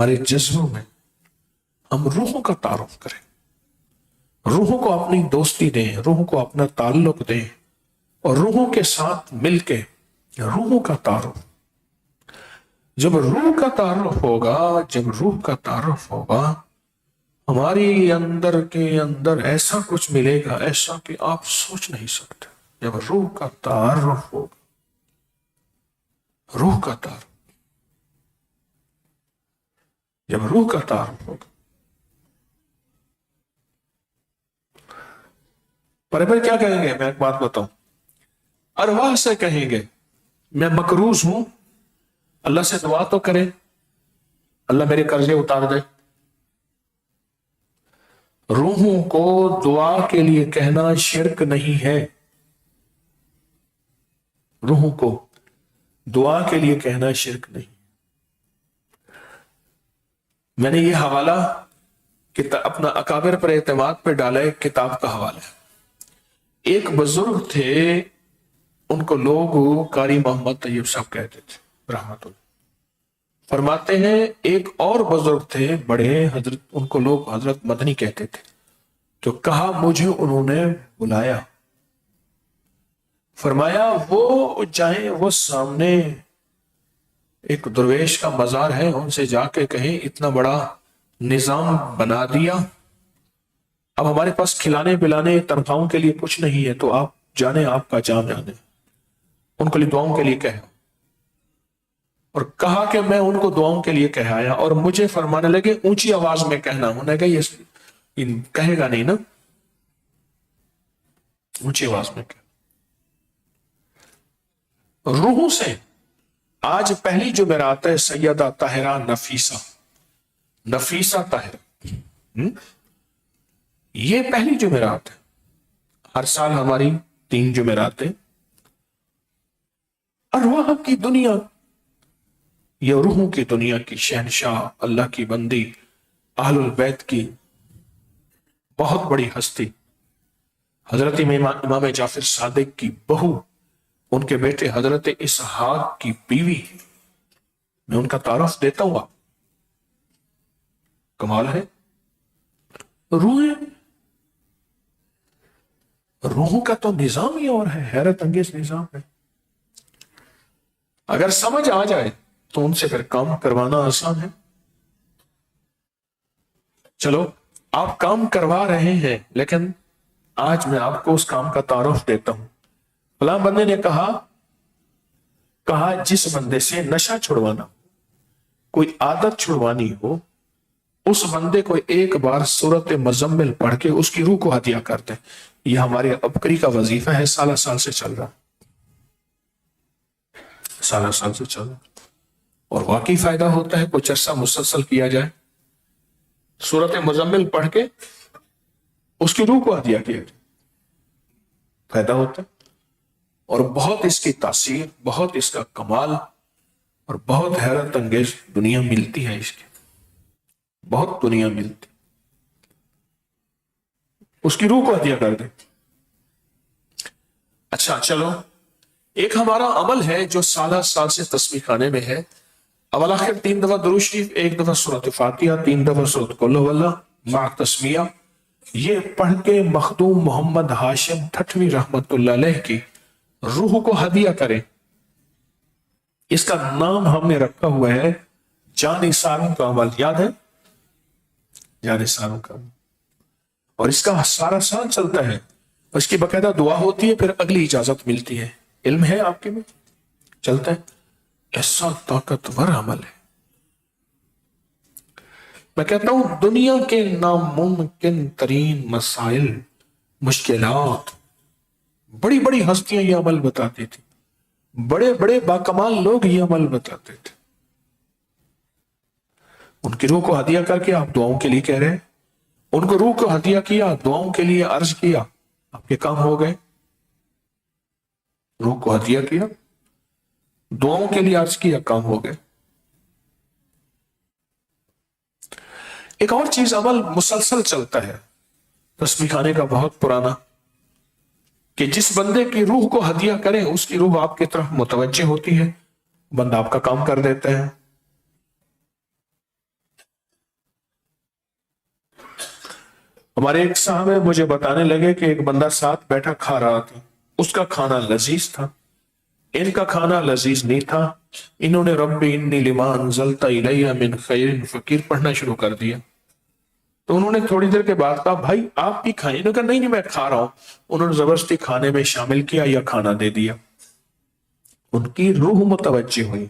ہمارے جذبوں میں ہم روحوں کا تعارف کریں، روحوں کو اپنی دوستی دیں، روحوں کو اپنا تعلق دیں، اور روحوں کے ساتھ مل کے روحوں کا تعارف، جب روح کا تعارف ہوگا، جب روح کا تعارف ہوگا، ہماری اندر کے اندر ایسا کچھ ملے گا، ایسا کہ آپ سوچ نہیں سکتے۔ جب روح کا تعارف ہوگا، روح کا تعارف، جب روح کا تعارف ہوگا، پر کیا کہیں گے؟ میں ایک بات بتاؤں، ارواح سے کہیں گے میں مقروض ہوں، اللہ سے دعا تو کرے اللہ میرے قرضے اتار دے۔ روحوں کو دعا کے لیے کہنا شرک نہیں ہے، روحوں کو دعا کے لیے کہنا شرک نہیں۔ میں نے یہ حوالہ اپنا اکابر پر اعتماد پہ ڈالا، ایک کتاب کا حوالہ ہے۔ ایک بزرگ تھے، ان کو لوگ قاری محمد طیب صاحب کہتے تھے رحمت اللہ۔ فرماتے ہیں ایک اور بزرگ تھے بڑے حضرت، ان کو لوگ حضرت مدنی کہتے تھے، تو کہا مجھے انہوں نے بلایا، فرمایا وہ جائیں، وہ سامنے ایک درویش کا مزار ہے، ان سے جا کے کہیں اتنا بڑا نظام بنا دیا، اب ہمارے پاس کھلانے پلانے تنخواہوں کے لیے کچھ نہیں ہے، تو آپ جانے، آپ کا جام جانے، ان کو دعاؤں کے لیے کہا۔ اور کہا کہ میں ان کو دعاؤں کے لیے کہایا، اور مجھے فرمانے لگے اونچی آواز میں کہنا۔ انہوں نے کہا یہ کہے گا نہیں نا، اونچی آواز میں کہنا۔ روحوں سے آج پہلی جمعرات ہے، سیدہ طاہرہ نفیسہ طاہرہ، یہ پہلی جمعرات ہے۔ ہر سال ہماری 3 جمعراتیں۔ ارواح کی دنیا، یہ روحوں کی دنیا کی شہنشاہ، اللہ کی بندی، اہل البیت کی بہت بڑی ہستی، حضرت امام جعفر صادق کی بہو، ان کے بیٹے حضرت اسحاق کی بیوی، میں ان کا تعارف دیتا ہوں۔ کمال ہے، روحوں کا تو نظام ہی اور ہے، حیرت انگیز نظام ہے۔ اگر سمجھ آ جائے تو ان سے پھر کام کروانا آسان ہے۔ چلو آپ کام کروا رہے ہیں، لیکن آج میں آپ کو اس کام کا تعارف دیتا ہوں۔ فلاں بندے نے کہا جس بندے سے نشہ چھڑوانا، کوئی عادت چھڑوانی ہو، اس بندے کو ایک بار سورت مزمل پڑھ کے اس کی روح کو ہدیہ کرتے ہیں۔ یہ ہمارے ابکری کا وظیفہ ہے، سالہ سال سے چل رہا، سالہ سال سے چل رہا، اور واقعی فائدہ ہوتا ہے۔ کچھ عرصہ مسلسل کیا جائے، سورت مزمل پڑھ کے اس کی روح کو ہدیہ کیا جائے، فائدہ ہوتا ہے، اور بہت اس کی تاثیر، بہت اس کا کمال، اور بہت حیرت انگیز دنیا ملتی ہے، اس کی بہت دنیا ملتی، اس کی روح کو ہدیہ کر دیں۔ اچھا چلو، ایک ہمارا عمل ہے جو سالہ سال سے تسبیح خانے میں ہے، اول آخر 3 دفعہ درود شریف، 1 دفعہ سورۃ فاتحہ، 3 دفعہ سورۃ قل هو اللہ مع تسمیہ، یہ پڑھ کے مخدوم محمد ہاشم ٹھٹوی رحمت اللہ علیہ کی روح کو ہدیہ کریں۔ اس کا نام ہم نے رکھا ہوا ہے جانثاروں کا عمل، یاد ہے؟ جانثاروں کا عمل، اور اس کا سارا سال چلتا ہے، اس کی باقاعدہ دعا ہوتی ہے، پھر اگلی اجازت ملتی ہے۔ علم ہے آپ کے میں؟ چلتا ہے، ایسا طاقتور عمل ہے۔ میں کہتا ہوں دنیا کے ناممکن ترین مسائل، مشکلات، بڑی بڑی ہستیاں یہ عمل بتاتی تھی، بڑے بڑے باکمال لوگ یہ عمل بتاتے تھے۔ ان کی روح کو ہدیہ کر کے آپ دعاؤں کے لیے کہہ رہے ہیں، ان کو روح کو ہدیہ کیا، دعاؤں کے لیے عرض کیا، آپ کے کام ہو گئے۔ روح کو ہدیہ کیا، دعاؤں کے لیے عرض کیا، کام ہو گئے۔ ایک اور چیز، عمل مسلسل چلتا ہے تسبیح خانے کا، بہت پرانا، کہ جس بندے کی روح کو ہدیہ کریں اس کی روح آپ کی طرف متوجہ ہوتی ہے، بندہ آپ کا کام کر دیتا ہے۔ ہمارے ایک صاحب مجھے بتانے لگے کہ ایک بندہ ساتھ بیٹھا کھا رہا تھا، اس کا کھانا لذیذ تھا، ان کا کھانا لذیذ نہیں تھا، انہوں نے ربی انی لما انزلت الی من خیر فقیر پڑھنا شروع کر دیا۔ تو انہوں نے تھوڑی دیر کے بعد کہا بھائی آپ بھی کھائیں، انہوں نے کہا نہیں میں کھا رہا ہوں۔ انہوں نے زبردستی کھانے میں شامل کیا یا کھانا دے دیا، ان کی روح متوجہ ہوئی،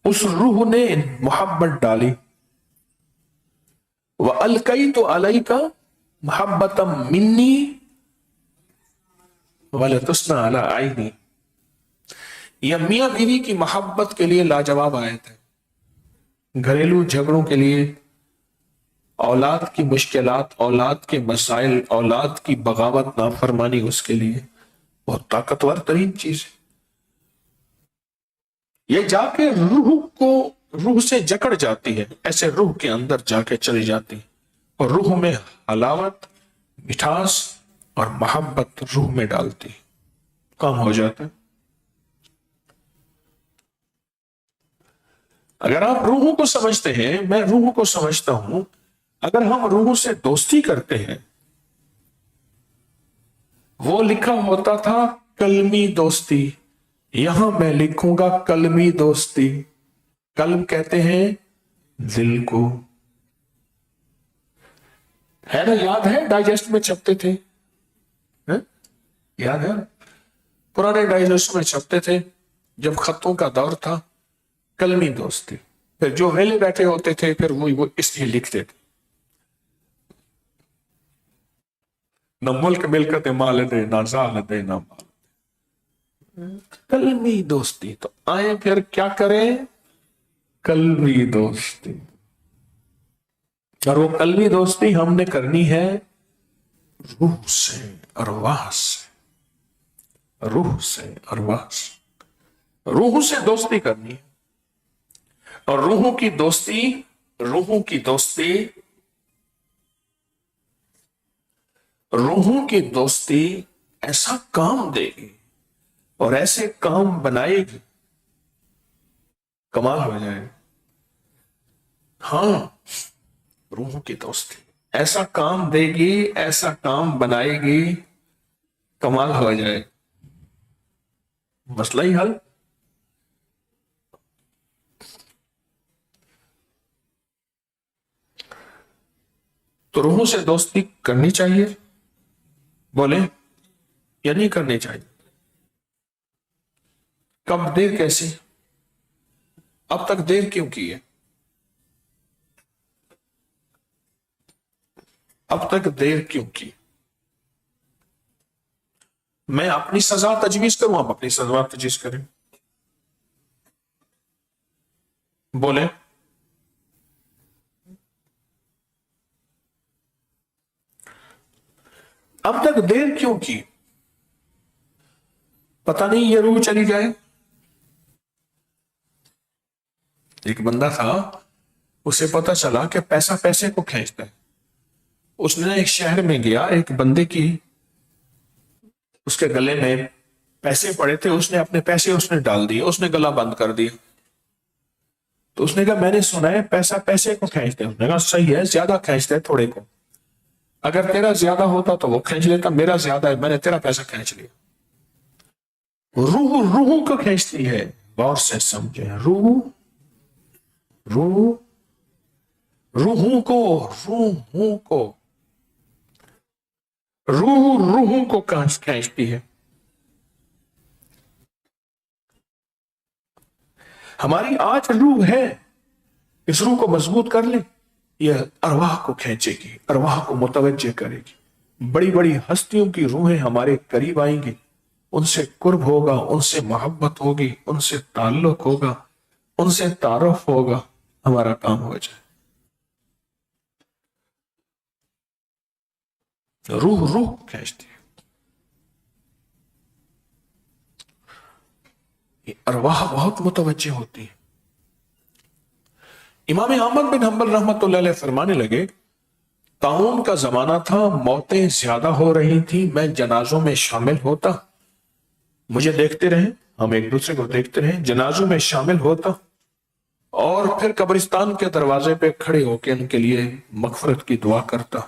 اس روح نے محبت ڈالی، وَأَلْقَيْتُ عَلَيْكَ مَحَبَّةً مِّنِّي وَلَتُصْنَعَ عَلَىٰ عَيْنِي۔ یہ میاں بیوی کی محبت کے لیے لاجواب آیت ہے، گھریلو جھگڑوں کے لیے، اولاد کی مشکلات، اولاد کے مسائل، اولاد کی بغاوت نافرمانی، اس کے لیے بہت طاقتور ترین چیز ہے۔ یہ جا کے روح سے جکڑ جاتی ہے، ایسے روح کے اندر جا کے چلی جاتی ہے، اور روح میں حلاوت، مٹھاس اور محبت روح میں ڈالتی ہے، کام ہو جاتا ہے۔ اگر آپ روحوں کو سمجھتے ہیں، میں روحوں کو سمجھتا ہوں، اگر ہم روحوں سے دوستی کرتے ہیں، وہ لکھا ہوتا تھا کلمی دوستی، یہاں میں لکھوں گا کلمی دوستی۔ کلم کہتے ہیں دل کو، ہے نا؟ یاد ہے ڈائجسٹ میں چھپتے تھے، یاد ہے پرانے ڈائجسٹ میں چھپتے تھے جب خطوں کا دور تھا، کلمی دوستی۔ پھر جو ویلے بیٹھے ہوتے تھے پھر وہ اس لیے لکھتے تھے، نہ ملک ملکت مال دے، نہ زال دے، نہ مال دے، کلمی دوستی۔ تو آئیں پھر کیا کریں؟ کلمی دوستی۔ اور وہ کلمی دوستی ہم نے کرنی ہے روح سے، ارواح سے، روح سے، ارواح سے، روح سے دوستی کرنی ہے۔ اور روحوں کی دوستی، روحوں کی دوستی، روحوں کی دوستی ایسا کام دے گی اور ایسے کام بنائے گی، کمال ہو جائے گا۔ ہاں، روحوں کی دوستی ایسا کام دے گی، ایسا کام بنائے گی، کمال ہو جائے گا، مسئلہ ہی حل۔ تو روحوں سے دوستی کرنی چاہیے، بولے یا نہیں کرنی چاہیے؟ کب، دیر کیسے، اب تک دیر کیوں کی ہے؟ اب تک دیر کیوں کی؟ میں اپنی سزا تجویز کروں، آپ اپنی سزا تجویز کریں، بولے اب تک دیر کیوں کی؟ پتہ نہیں یہ روح چلی جائے۔ ایک بندہ تھا، اسے پتا چلا کہ پیسہ پیسے کو کھینچتا ہے۔ اس نے ایک شہر میں گیا، ایک بندے کی اس کے گلے میں پیسے پڑے تھے، اس نے اپنے پیسے اس نے ڈال دیے، اس نے گلا بند کر دیا۔ تو اس نے کہا میں نے سنا ہے پیسہ پیسے کو کھینچتے ہیں۔ اس نے کہا صحیح ہے، زیادہ کھینچتے ہیں تھوڑے کو، اگر تیرا زیادہ ہوتا تو وہ کھینچ لیتا، میرا زیادہ ہے، میں نے تیرا پیسہ کھینچ لیا۔ روح روحوں کو کھینچتی ہے، غور سے سمجھے، روح روحوں کو، روحوں کو، روحوں کو کھینچتی ہے۔ ہماری آج روح ہے، اس روح کو مضبوط کر لیں، یہ ارواح کو کھینچے گی، ارواح کو متوجہ کرے گی۔ بڑی بڑی ہستیوں کی روحیں ہمارے قریب آئیں گی، ان سے قرب ہوگا، ان سے محبت ہوگی، ان سے تعلق ہوگا، ان سے تعارف ہوگا، ہمارا کام ہو جائے۔ روح کھینچتی ہے، ارواح بہت متوجہ ہوتی ہے۔ امام احمد بن حنبل رحمۃ اللہ علیہ فرمانے لگے، طاعون کا زمانہ تھا، موتیں زیادہ ہو رہی تھیں، میں جنازوں میں شامل ہوتا، مجھے دیکھتے رہے، ہم ایک دوسرے کو دیکھتے رہے، جنازوں میں شامل ہوتا، اور پھر قبرستان کے دروازے پہ کھڑے ہو کے ان کے لیے مغفرت کی دعا کرتا۔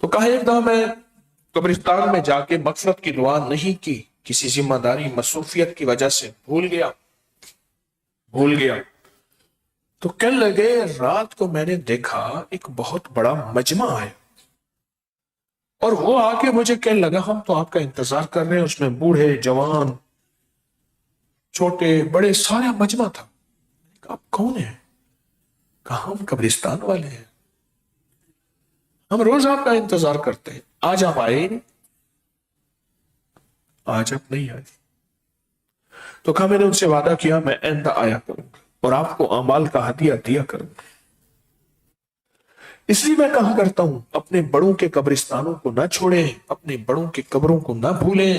تو کہا ایک دفعہ میں قبرستان میں جا کے مغفرت کی دعا نہیں کی، کسی ذمہ داری مصروفیت کی وجہ سے بھول گیا۔ تو کہنے لگے رات کو میں نے دیکھا ایک بہت بڑا مجمع ہے، اور وہ آ کے مجھے کہنے لگا ہم تو آپ کا انتظار کر رہے ہیں، اس میں بوڑھے جوان چھوٹے بڑے سارا مجمع تھا۔ آپ کون ہیں؟ کہا ہم قبرستان والے ہیں، ہم روز آپ کا انتظار کرتے ہیں، آج آپ آئے نہیں، آج آپ نہیں آئے۔ تو کہا میں نے ان سے وعدہ کیا میں آئندہ آیا کروں گا اور آپ کو اعمال کا ہدیہ دیا کروں گا۔ اس لیے میں کہا کرتا ہوں اپنے بڑوں کے قبرستانوں کو نہ چھوڑیں، اپنے بڑوں کی قبروں کو نہ بھولیں،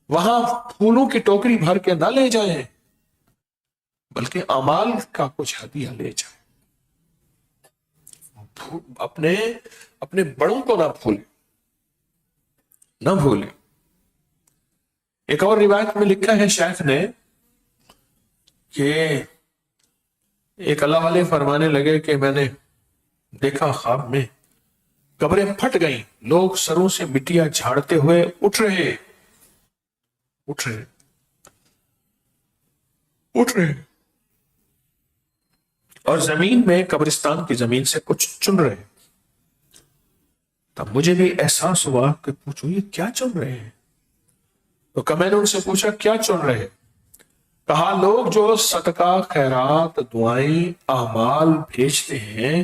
وہاں پھولوں کی ٹوکری بھر کے نہ لے جائیں، بلکہ اعمال کا کچھ ہدیہ لے جائیں۔ اپنے بڑوں کو نہ بھولیں۔ ایک اور روایت میں لکھا ہے شیخ نے کہ ایک اللہ والے فرمانے لگے کہ میں نے دیکھا خواب میں قبریں پھٹ گئیں، لوگ سروں سے مٹیاں جھاڑتے ہوئے اٹھ رہے اور زمین میں قبرستان کی زمین سے کچھ چن رہے۔ تب مجھے بھی احساس ہوا کہ پوچھو یہ کیا چن رہے ہیں؟ تو میں نے ان سے پوچھا کیا چن رہے؟ کہا لوگ جو صدقہ خیرات دعائیں اعمال بھیجتے ہیں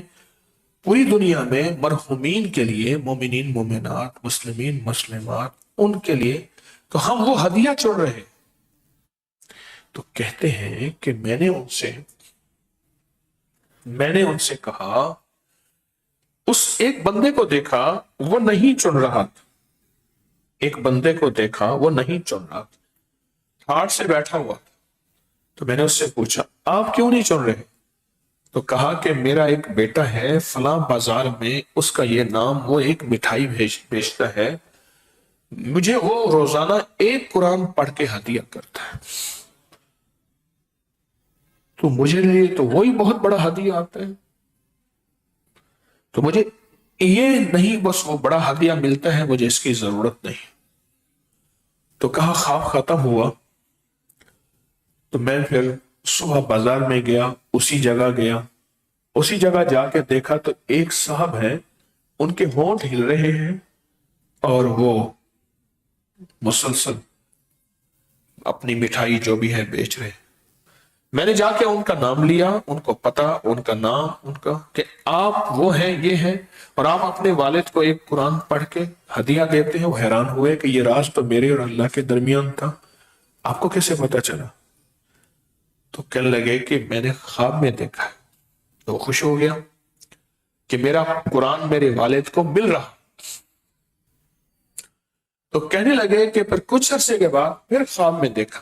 پوری دنیا میں مرحومین کے لیے، مومنین مومنات مسلمین مسلمات، ان کے لیے، تو ہم وہ ہدیہ چن رہے۔ تو کہتے ہیں کہ میں نے ان سے کہا اس ایک بندے کو دیکھا وہ نہیں چن رہا تھا، ایک بندے کو دیکھا وہ نہیں چن رہا تھا، ہاتھ سے بیٹھا ہوا تھا۔ تو میں نے اس سے پوچھا آپ کیوں نہیں چن رہے؟ تو کہا کہ میرا ایک بیٹا ہے فلاں بازار میں، اس کا یہ نام، وہ ایک مٹھائی بیچتا ہے، مجھے وہ روزانہ ایک قرآن پڑھ کے ہدیہ کرتا ہے، تو مجھے لیے تو وہی بہت بڑا ہدیہ آتا ہے، تو مجھے یہ نہیں بس وہ بڑا ہدیہ ملتا ہے، مجھے اس کی ضرورت نہیں۔ تو کہا خواب ختم ہوا تو میں پھر صبح بازار میں گیا، اسی جگہ جا کے دیکھا تو ایک صاحب ہے، ان کے ہونٹ ہل رہے ہیں اور وہ مسلسل اپنی مٹھائی جو بھی ہے بیچ رہے ہیں۔ میں نے جا کے ان کا نام لیا، ان کو پتا، ان کا نام، ان کا کہ آپ وہ ہیں، یہ ہیں، اور آپ اپنے والد کو ایک قرآن پڑھ کے ہدیہ دیتے ہیں۔ وہ حیران ہوئے کہ یہ راز تو میرے اور اللہ کے درمیان تھا، آپ کو کیسے پتا چلا؟ تو کہنے لگے کہ میں نے خواب میں دیکھا ہے۔ تو خوش ہو گیا کہ میرا قرآن میرے والد کو مل رہا۔ تو کہنے لگے کہ پھر کچھ عرصے کے بعد پھر خواب میں دیکھا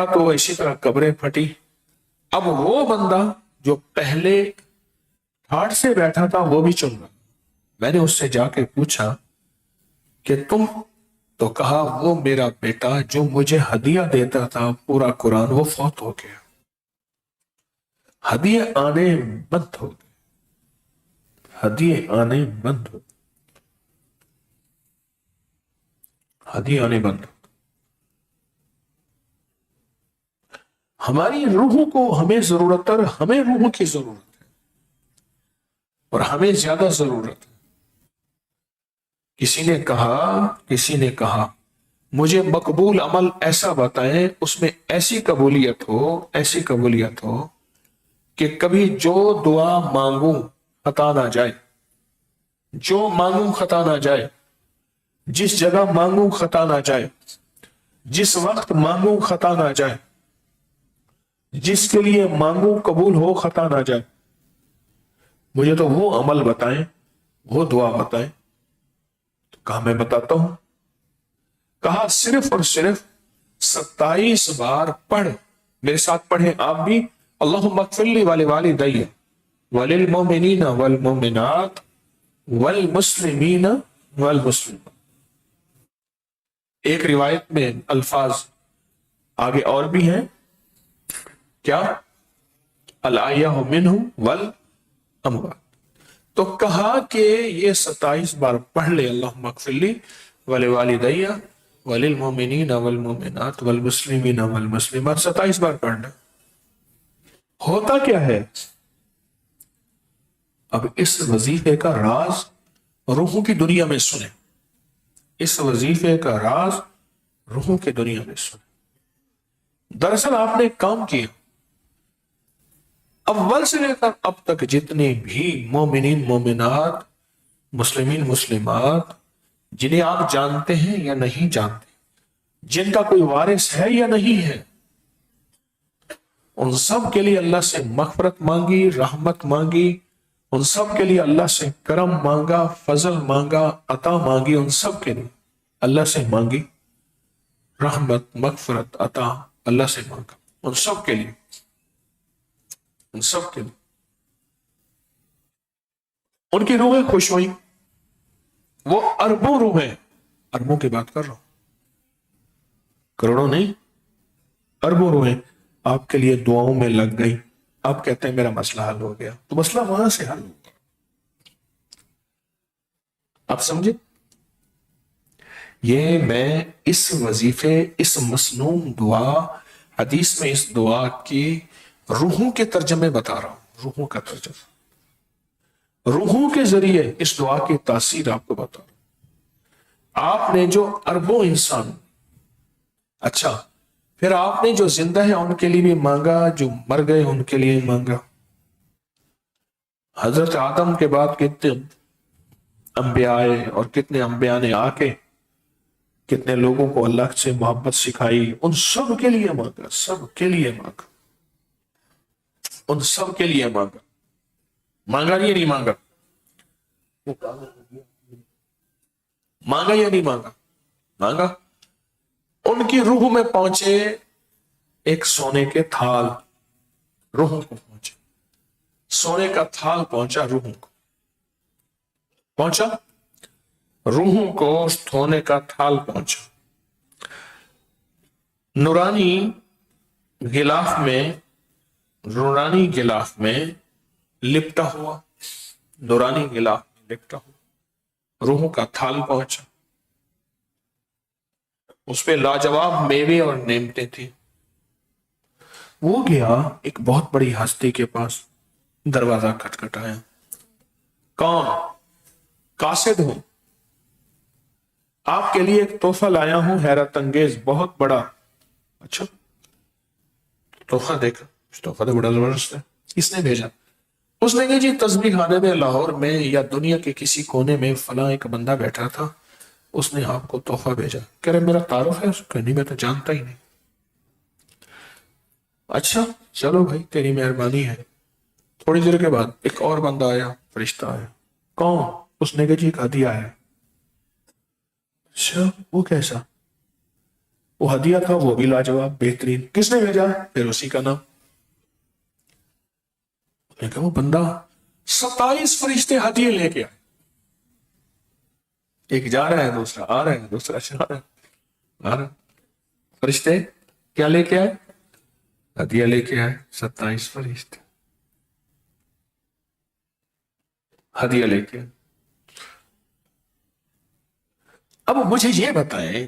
تو اسی طرح قبریں پھٹی۔ اب وہ بندہ جو پہلے ٹھاٹ سے بیٹھا تھا وہ بھی چن رہا۔ میں نے اس سے جا کے پوچھا کہ تم؟ تو کہا وہ میرا بیٹا جو مجھے ہدیہ دیتا تھا پورا قرآن، وہ فوت ہو گیا، ہدیے آنے بند ہو گئے، ہدیے آنے بند ہو ہماری روحوں کو ہمیں ضرورت ہے، ہمیں روحوں کی ضرورت ہے، اور ہمیں زیادہ ضرورت ہے۔ کسی نے کہا مجھے مقبول عمل ایسا بتائیں اس میں ایسی قبولیت ہو کہ کبھی جو دعا مانگوں خطا نہ جائے، جس جگہ مانگوں خطا نہ جائے، جس وقت مانگوں خطا نہ جائے، جس کے لیے مانگوں قبول ہو خطا نہ جائے، مجھے تو وہ عمل بتائیں، وہ دعا بتائیں۔ تو کہا میں بتاتا ہوں۔ کہا صرف اور صرف 27 بار پڑھ، میرے ساتھ پڑھیں آپ بھی، اللہم اغفر لی ولوالدی وللمؤمنین والمؤمنات والمسلمین والمسلمات۔ ایک روایت میں الفاظ آگے اور بھی ہیں، کیا؟ الاحیاء منہم والاموات۔ تو کہا کہ یہ 27 بار پڑھ لے اللہم اغفر لی ولوالدی وللمؤمنین والمؤمنات والمسلمین والمسلمات، 27 بار پڑھ لے۔ ہوتا کیا ہے؟ اب اس وظیفے کا راز روحوں کی دنیا میں سنیں، اس وظیفے کا راز روحوں کی دنیا میں سنیں۔ دراصل آپ نے ایک کام کیا، اول سے لے کر اب تک جتنے بھی مومنین مومنات مسلمین مسلمات جنہیں آپ جانتے ہیں یا نہیں جانتے، جن کا کوئی وارث ہے یا نہیں ہے، ان سب کے لیے اللہ سے مغفرت مانگی، رحمت مانگی، ان سب کے لیے اللہ سے کرم مانگا، فضل مانگا، عطا مانگی، ان سب کے لیے اللہ سے مانگی، رحمت مغفرت عطا اللہ سے مانگا، ان سب کے لیے، ان سب کے لیے۔ ان کی روحیں خوش ہوئی، وہ اربوں روحیں، اربوں کی بات کر رہا ہوں، کروڑوں نہیں، اربوں روحیں آپ کے لیے دعاؤں میں لگ گئی۔ آپ کہتے ہیں میرا مسئلہ حل ہو گیا، تو مسئلہ وہاں سے حل ہو گیا۔ آپ سمجھے؟ یہ میں اس وظیفے، اس مسنون دعا، حدیث میں اس دعا کی روحوں کے ترجمے بتا رہا ہوں، روحوں کا ترجمہ، روحوں کے ذریعے اس دعا کی تاثیر آپ کو بتا رہا ہوں۔ آپ نے جو اربوں انسان، اچھا پھر آپ نے جو زندہ ہے ان کے لیے بھی مانگا، جو مر گئے ان کے لیے مانگا۔ حضرت آدم کے بعد کتنے انبیاء آئے، اور کتنے انبیاء نے آ کے کتنے لوگوں کو اللہ سے محبت سکھائی، ان سب کے لیے مانگا، سب کے لیے مانگا، ان سب کے لیے مانگا۔ مانگا یا نہیں مانگا؟ مانگا یا نہیں مانگا؟ مانگا۔ ان کی روح میں پہنچے ایک سونے کے تھال، روحوں کو پہنچے، سونے کا تھال پہنچا روحوں کو، پہنچا روحوں کو، سونے کا تھال پہنچا، نورانی غلاف میں، نورانی غلاف میں لپٹا ہوا، نورانی غلاف میں لپٹا ہوا روحوں کا تھال پہنچا۔ اس پہ لاجواب میوے اور نعمتیں تھیں۔ وہ گیا ایک بہت بڑی ہستی کے پاس، دروازہ کھٹکھٹایا، کون؟ قاصد ہوں، آپ کے لیے ایک تحفہ لایا ہوں حیرت انگیز، بہت بڑا۔ اچھا تحفہ دیکھا، اس تحفہ تو بڑا زبردست ہے، کس نے بھیجا؟ اس نے کہا جی تسبیح خانے میں لاہور میں یا دنیا کے کسی کونے میں فلاں ایک بندہ بیٹھا تھا، اس نے آپ کو تحفہ بھیجا۔ کہہ رہے میرا تعارف ہے؟ کہ نہیں میں تو جانتا ہی نہیں۔ اچھا چلو بھائی تیری مہربانی ہے۔ تھوڑی دیر کے بعد ایک اور بندہ آیا، فرشتہ آیا، کون؟ اس نے کہا جی ایک ہدیہ آیا۔ اچھا وہ کیسا؟ وہ ہدیہ تھا وہ بھی لاجواب بہترین، کس نے بھیجا؟ پھر اسی کا نام۔ نے کہا وہ بندہ 27 فرشتے ہدیے لے کے آئے، ایک جا رہا ہے، دوسرا آ رہا ہے، دوسرا چلا رہا ہے، آ رہا۔ فرشتے کیا لے کے آئے؟ ہدیہ لے کے آئے، 27 فرشتے ہدیہ لے کے آئے۔ اب مجھے یہ بتائیں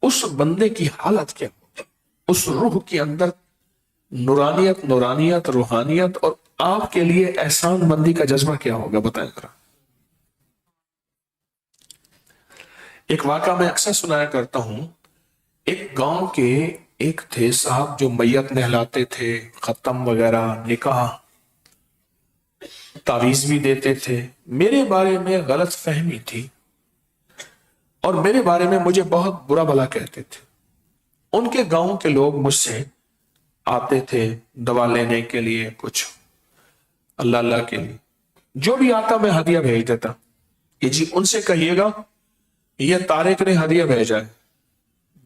اس بندے کی حالت کیا ہوگی، اس روح کے اندر نورانیت، نورانیت، روحانیت، اور آپ کے لیے احسان مندی کا جذبہ کیا ہوگا، بتائیں ذرا۔ ایک واقعہ میں اکثر سنایا کرتا ہوں، ایک گاؤں کے ایک تھے صاحب جو میت نہلاتے تھے، ختم وغیرہ، نکاح، تعویذ بھی دیتے تھے۔ میرے بارے میں غلط فہمی تھی اور میرے بارے میں مجھے بہت برا بھلا کہتے تھے۔ ان کے گاؤں کے لوگ مجھ سے آتے تھے دوا لینے کے لیے، کچھ اللہ اللہ کے لیے، جو بھی آتا میں ہدیہ بھیج دیتا کہ جی ان سے کہیے گا یہ طارق نے ہدیہ بھیجا ہے۔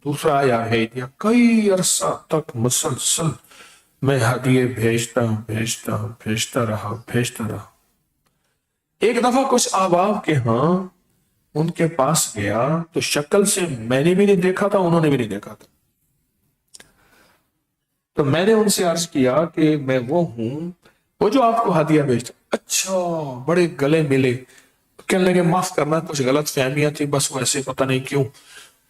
دوسرا آیا بھیج دیا، کئی عرصہ تک مسلسل میں ہدیے بھیجتا رہا۔ ایک دفعہ کچھ احباب کے ہاں ان کے پاس گیا تو شکل سے میں نے بھی نہیں دیکھا تھا، انہوں نے بھی نہیں دیکھا تھا، تو میں نے ان سے عرض کیا کہ میں وہ ہوں وہ جو آپ کو ہدیہ بھیجتا۔ اچھا بڑے گلے ملے. کہنے لگے معاف کرنا کچھ غلط فہمیاں تھی بس ویسے پتہ نہیں کیوں.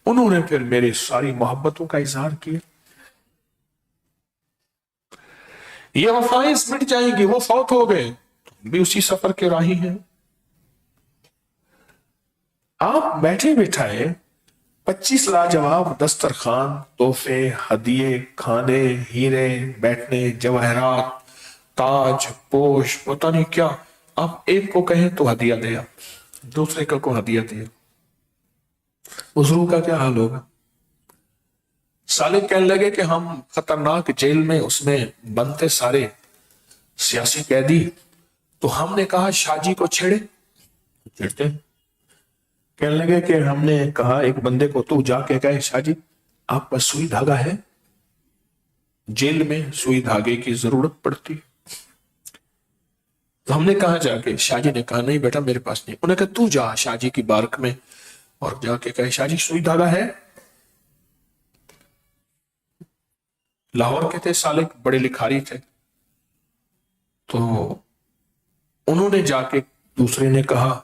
انہوں نے پھر میری ساری محبتوں کا اظہار کیا. یہ وفائیں مٹ جائیں گی. وہ فوت ہو گئے بھی اسی سفر کے راہی ہیں. آپ بیٹھے بٹھائے 25 لاجواب دسترخوان، تحفے، ہدیے، کھانے، ہیرے، بیٹھنے، جواہرات، تاج پوش، پتہ نہیں کیا. آپ ایک کو کہیں تو ہدیہ دیا، دوسرے کو ہدیہ دیا. اس روح کا کیا حال ہوگا؟ سالک کہنے لگے کہ ہم خطرناک جیل میں اس میں بنتے سارے سیاسی قیدی، تو ہم نے کہا شاہ جی کو چھیڑتے. کہنے لگے کہ ہم نے کہا ایک بندے کو تو جا کے کہے شاہ جی آپ پر سوئی دھاگا ہے. جیل میں سوئی دھاگے کی ضرورت پڑتی. تو ہم نے کہا جا کے، شاہ جی نے کہا نہیں بیٹا میرے پاس نہیں. انہوں نے کہا تو جا شاہ جی کی بارک میں اور جا کے کہے شاہ جی سوئی دھاگا ہے. لاہور کے تھے سالک، بڑے لکھاری تھے. تو انہوں نے جا کے دوسرے نے کہا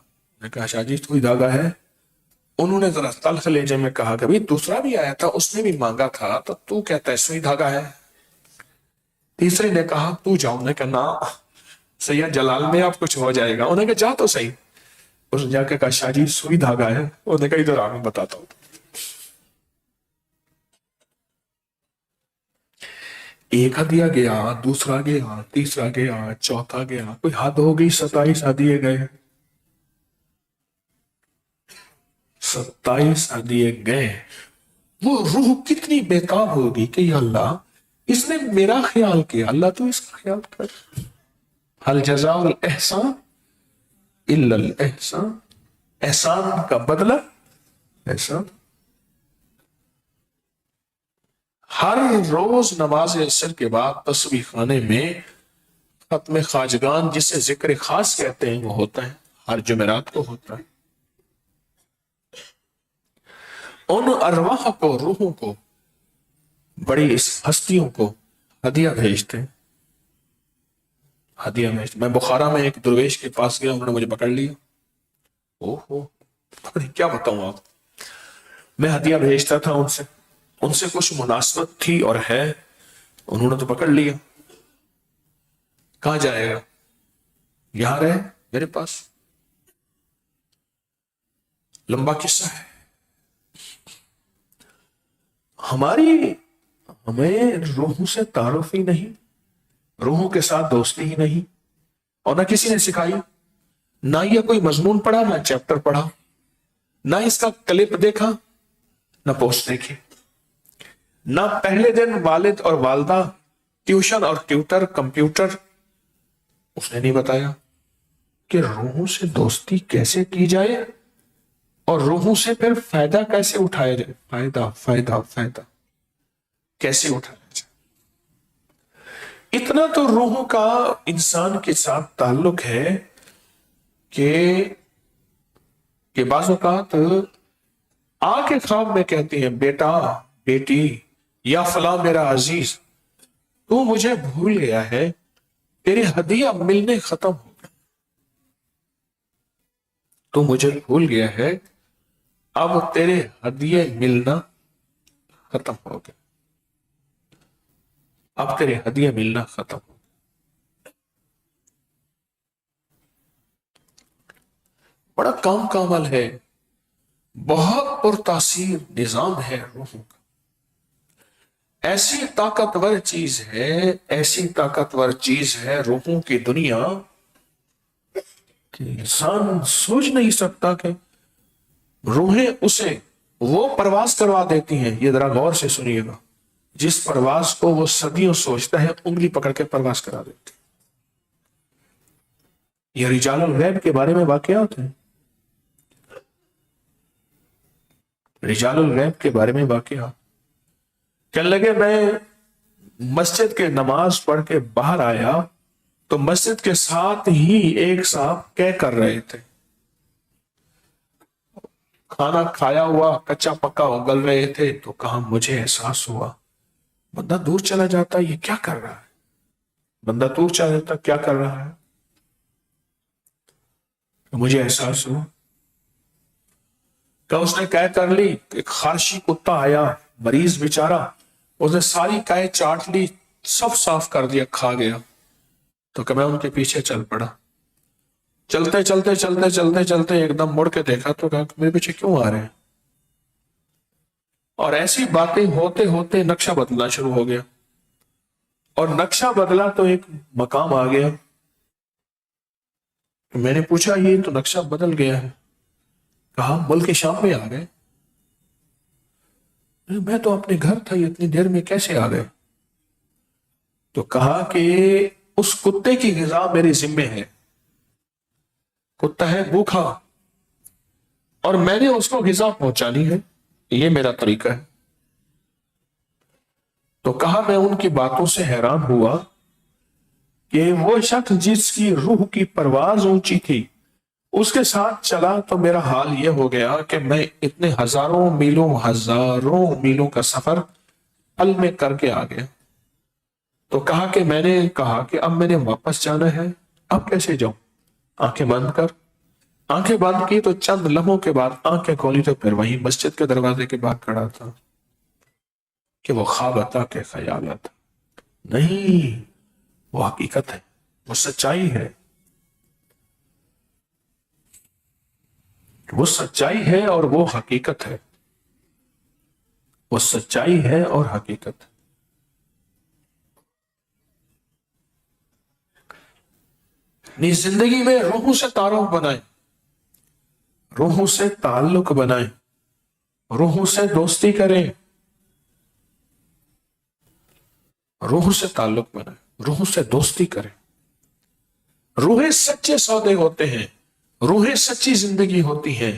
شاہ جی سوئی دھاگا ہے. انہوں نے ذرا تلخ لہجے میں کہا کہ بھئی دوسرا بھی آیا تھا اس نے بھی مانگا تھا تو کہتا ہے سوئی دھاگا ہے. تیسرے نے کہا تو جاؤ. انہوں نے کہا نا سید جلال میں اب کچھ ہو جائے گا. انہوں نے کہا جا تو صحیح. اس نے جا کے کہا شاہ جی سوئی دھاگا ہے. انہوں نے کہا ادھر آ میں بتاتا ہوں. ایک ہدیہ گیا، دوسرا گیا، تیسرا گیا، چوتھا گیا. کوئی حد ہو گئی. 27 ہدیے گئے. 27 ہدیے گئے. وہ روح کتنی بےتاب ہوگی کہ یا اللہ اس نے میرا خیال کیا، اللہ تو اس کا خیال کر. هل جزاء الاحسان الا الاحسان. احسان کا بدلہ احسان. ہر روز نماز عصر کے بعد تسبیح خانے میں ختم خواجگان جسے ذکر خاص کہتے ہیں وہ ہوتا ہے. ہر جمعرات کو ہوتا ہے. ان ارواح کو، روحوں کو، بڑی اس ہستیوں کو ہدیہ بھیجتے ہیں. ہدیہ بھیجتے. میں بخارا میں ایک درویش کے پاس گیا، انہوں نے مجھے پکڑ لیا. اوہو کیا بتاؤں آپ. میں ہدیہ بھیجتا تھا ان سے کچھ مناسبت تھی اور ہے. انہوں نے تو پکڑ لیا. کہاں جائے گا؟ یہاں رہے میرے پاس. لمبا قصہ ہے. ہمیں روحوں سے تعارف ہی نہیں، روحوں کے ساتھ دوستی ہی نہیں، اور نہ کسی نے سکھائی. نہ یہ کوئی مضمون پڑھا، نہ چیپٹر پڑھا، نہ اس کا کلپ دیکھا، نہ پوسٹ دیکھی. نہ پہلے دن والد اور والدہ، ٹیوشن اور ٹیوٹر، کمپیوٹر، اس نے نہیں بتایا کہ روحوں سے دوستی کیسے کی جائے اور روحوں سے پھر فائدہ کیسے اٹھایا جائے. فائدہ کیسے اٹھایا جائے. اتنا تو روحوں کا انسان کے ساتھ تعلق ہے کہ بعض اوقات آ کے خواب میں کہتے ہیں بیٹا، بیٹی، یا فلاں میرا عزیز تو مجھے بھول گیا ہے، تیرے ہدیہ ملنے ختم ہو گئے. تو مجھے بھول گیا ہے، اب تیرے ہدیے ملنا ختم ہو گئے. اب تیرے ہدیے ملنا ختم ہو گئے. بڑا کام کا عمل ہے، بہت پرتاثیر نظام ہے روحوں کا. ایسی طاقتور چیز ہے، ایسی طاقتور چیز ہے روحوں کی دنیا کہ انسان سوچ نہیں سکتا کہ روحیں اسے وہ پرواز کروا دیتی ہیں. یہ ذرا غور سے سنیے گا. جس پرواز کو وہ صدیوں سوچتا ہے انگلی پکڑ کے پرواز کرا دیتی. یہ رجال الغیب کے بارے میں واقعات ہیں. رجال الغیب کے بارے میں واقعات. کہنے لگے میں مسجد کے نماز پڑھ کے باہر آیا تو مسجد کے ساتھ ہی ایک صاحب کیا کر رہے تھے. کھانا کھایا ہوا کچا پکا اگل رہے تھے. تو کہا مجھے احساس ہوا. بندہ دور چلا جاتا یہ کیا کر رہا ہے. بندہ دور چلا جاتا کیا کر رہا ہے. تو مجھے احساس ہوا کہ اس نے قے کر لی. ایک خارشی کتا آیا, مریض بیچارہ, اس نے ساری قے چاٹ لی, سب صاف کر دیا, کھا گیا. تو کہ میں ان کے پیچھے چل پڑا. چلتے چلتے چلتے چلتے چلتے ایک دم مڑ کے دیکھا تو کہا میرے پیچھے کیوں آ رہے ہیں. اور ایسی باتیں ہوتے ہوتے نقشہ بدلنا شروع ہو گیا, اور نقشہ بدلا تو ایک مقام آ گیا. میں نے پوچھا یہ تو نقشہ بدل گیا ہے. کہا ملک شام میں آ گئے. میں تو اپنے گھر تھا, اتنی دیر میں کیسے آ گئے؟ تو کہا کہ اس کتے کی غذا میرے ذمے ہے. کتا ہے بھوکا اور میں نے اس کو غذا پہنچانی ہے, یہ میرا طریقہ ہے. تو کہا میں ان کی باتوں سے حیران ہوا کہ وہ شخص جس کی روح کی پرواز اونچی تھی اس کے ساتھ چلا تو میرا حال یہ ہو گیا کہ میں اتنے ہزاروں میلوں کا سفر پل میں کر کے آ گیا. تو کہا کہ میں نے کہا کہ اب میں نے واپس جانا ہے, اب کیسے جاؤں؟ آنکھیں بند کر. آنکھیں بند کی تو چند لمحوں کے بعد آنکھیں کھولی تو پھر وہیں مسجد کے دروازے کے باہر کھڑا تھا. کہ وہ خواب تھا کہ خیالات نہیں, وہ حقیقت ہے, وہ سچائی ہے. وہ سچائی ہے اور وہ حقیقت ہے. وہ سچائی ہے اور حقیقت. اپنی زندگی میں روحوں سے تعارف بنائیں, روحوں سے تعلق بنائیں, روحوں سے دوستی کریں, روحوں سے تعلق بنائیں, روحوں سے دوستی کریں. روحیں سچے سودے ہوتے ہیں, روحیں سچی زندگی ہوتی ہیں,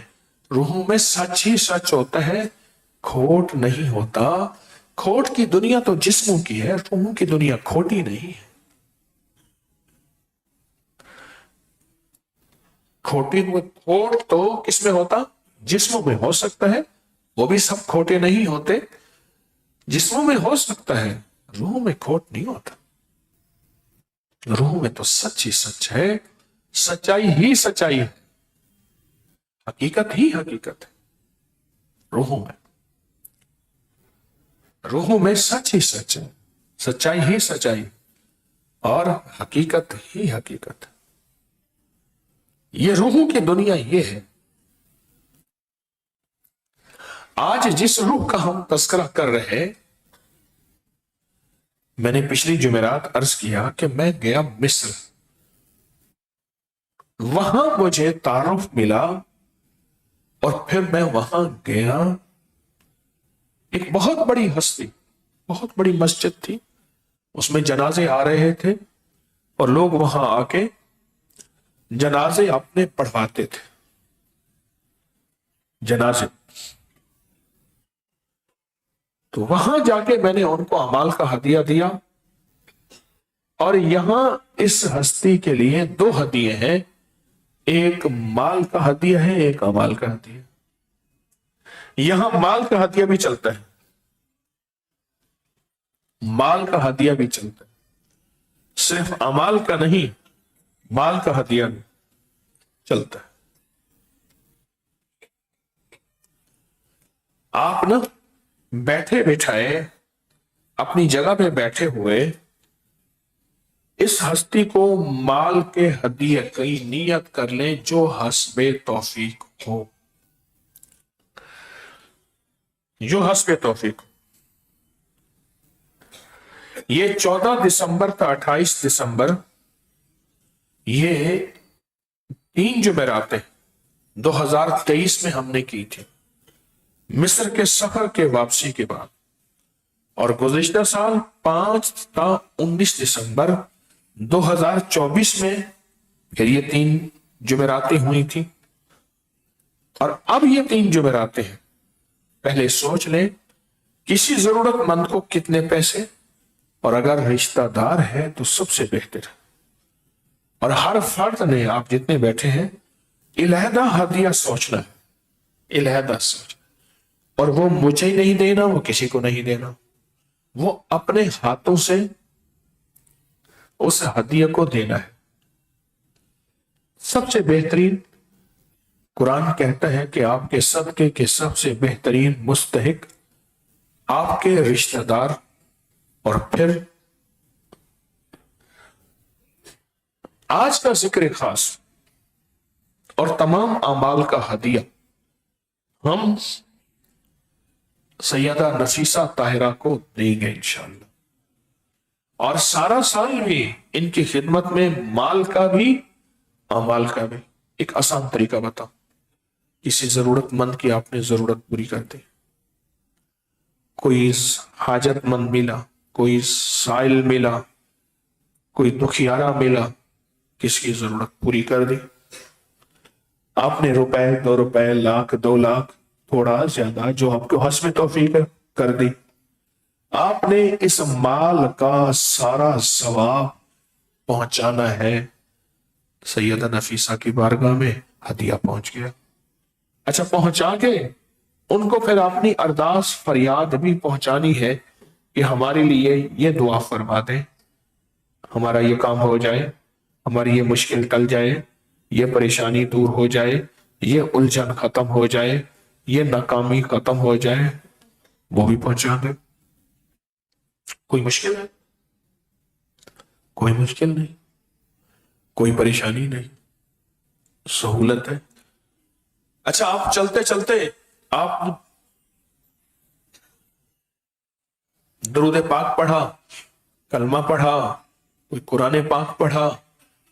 روحوں میں سچ ہی سچ ہوتا ہے, کھوٹ نہیں ہوتا. کھوٹ کی دنیا تو جسموں کی ہے, روحوں کی دنیا کھوٹی نہیں ہے. کھوٹ تو کس میں ہوتا؟ جسموں میں ہو سکتا ہے, وہ بھی سب کھوٹے نہیں ہوتے. جسموں میں ہو سکتا ہے, روح میں کھوٹ نہیں ہوتا. روح میں تو سچ ہی سچ ہے, سچائی ہی سچائی ہے, حقیقت ہی حقیقت ہے. روحوں میں سچ ہی سچ ہے, سچائی ہی سچائی اور حقیقت ہی حقیقت ہے. یہ روحوں کی دنیا یہ ہے. آج جس روح کا ہم تذکرہ کر رہے ہیں, میں نے پچھلی جمعرات عرض کیا کہ میں گیا مصر. وہاں مجھے تعارف ملا اور پھر میں وہاں گیا. ایک بہت بڑی ہستی, بہت بڑی مسجد تھی, اس میں جنازے آ رہے تھے اور لوگ وہاں آ کے جنازے اپنے پڑھواتے تھے. جنازے تو وہاں جا کے میں نے ان کو اعمال کا ہدیہ دیا. اور یہاں اس ہستی کے لیے 2 ہدیے ہیں, ایک مال کا ہدیہ ہے, ایک اعمال کا ہدیہ. یہاں مال کا ہدیہ بھی چلتا ہے, مال کا ہدیہ بھی چلتا ہے, صرف اعمال کا نہیں, مال کا ہدیہ بھی چلتا ہے. آپ نا بیٹھے بٹھائے اپنی جگہ پہ بیٹھے ہوئے اس ہستی کو مال کے ہدیے کی نیت کر لیں جو حسب توفیق ہو, جو حسب توفیق. یہ 14 دسمبر تا 28 دسمبر, یہ 3 جمعراتیں 2023 میں ہم نے کی تھی مصر کے سفر کے واپسی کے بعد. اور گزشتہ سال 5 تا 19 دسمبر 2024 میں پھر یہ 3 جمعراتیں ہوئی تھی. اور اب یہ 3 جمعراتیں ہیں. پہلے سوچ لیں کسی ضرورت مند کو کتنے پیسے, اور اگر رشتہ دار ہے تو سب سے بہتر. اور ہر فرد نے, آپ جتنے بیٹھے ہیں, علیحدہ ہدیہ سوچنا ہے, علیحدہ سوچنا. اور وہ مجھے ہی نہیں دینا, وہ کسی کو نہیں دینا, وہ اپنے ہاتھوں سے اس ہدیہ کو دینا ہے. سب سے بہترین قرآن کہتا ہے کہ آپ کے صدقے کے سب سے بہترین مستحق آپ کے رشتہ دار، اور پھر آج کا ذکر خاص اور تمام اعمال کا ہدیہ ہم سیدہ نفیسہ طاہرہ کو دیں گے انشاءاللہ، اور سارا سال بھی ان کی خدمت میں مال کا بھی اعمال کا بھی۔ ایک آسان طریقہ بتا، کسی ضرورت مند کی آپ نے ضرورت پوری کر دی، کوئی حاجت مند ملا، کوئی سائل ملا، کوئی دکھیارا ملا، کس کی ضرورت پوری کر دی۔ آپ نے روپے، 2 روپے، لاکھ، 2 لاکھ، تھوڑا زیادہ جو آپ کو حسب توفیق ہے کر دی۔ آپ نے اس مال کا سارا ثواب پہنچانا ہے سیدہ نفیسہ کی بارگاہ میں، ہدیہ پہنچ گیا۔ اچھا، پہنچا کے ان کو پھر اپنی ارداس فریاد بھی پہنچانی ہے کہ ہمارے لیے یہ دعا فرما دیں، ہمارا یہ کام ہو جائے، ہماری یہ مشکل ٹل جائے، یہ پریشانی دور ہو جائے، یہ الجھن ختم ہو جائے، یہ ناکامی ختم ہو جائے، وہ بھی پہنچا دیں۔ کوئی مشکل ہے؟ کوئی مشکل نہیں، کوئی پریشانی نہیں، سہولت ہے۔ اچھا، آپ چلتے چلتے آپ درود پاک پڑھا، کلمہ پڑھا، کوئی قرآن پاک پڑھا،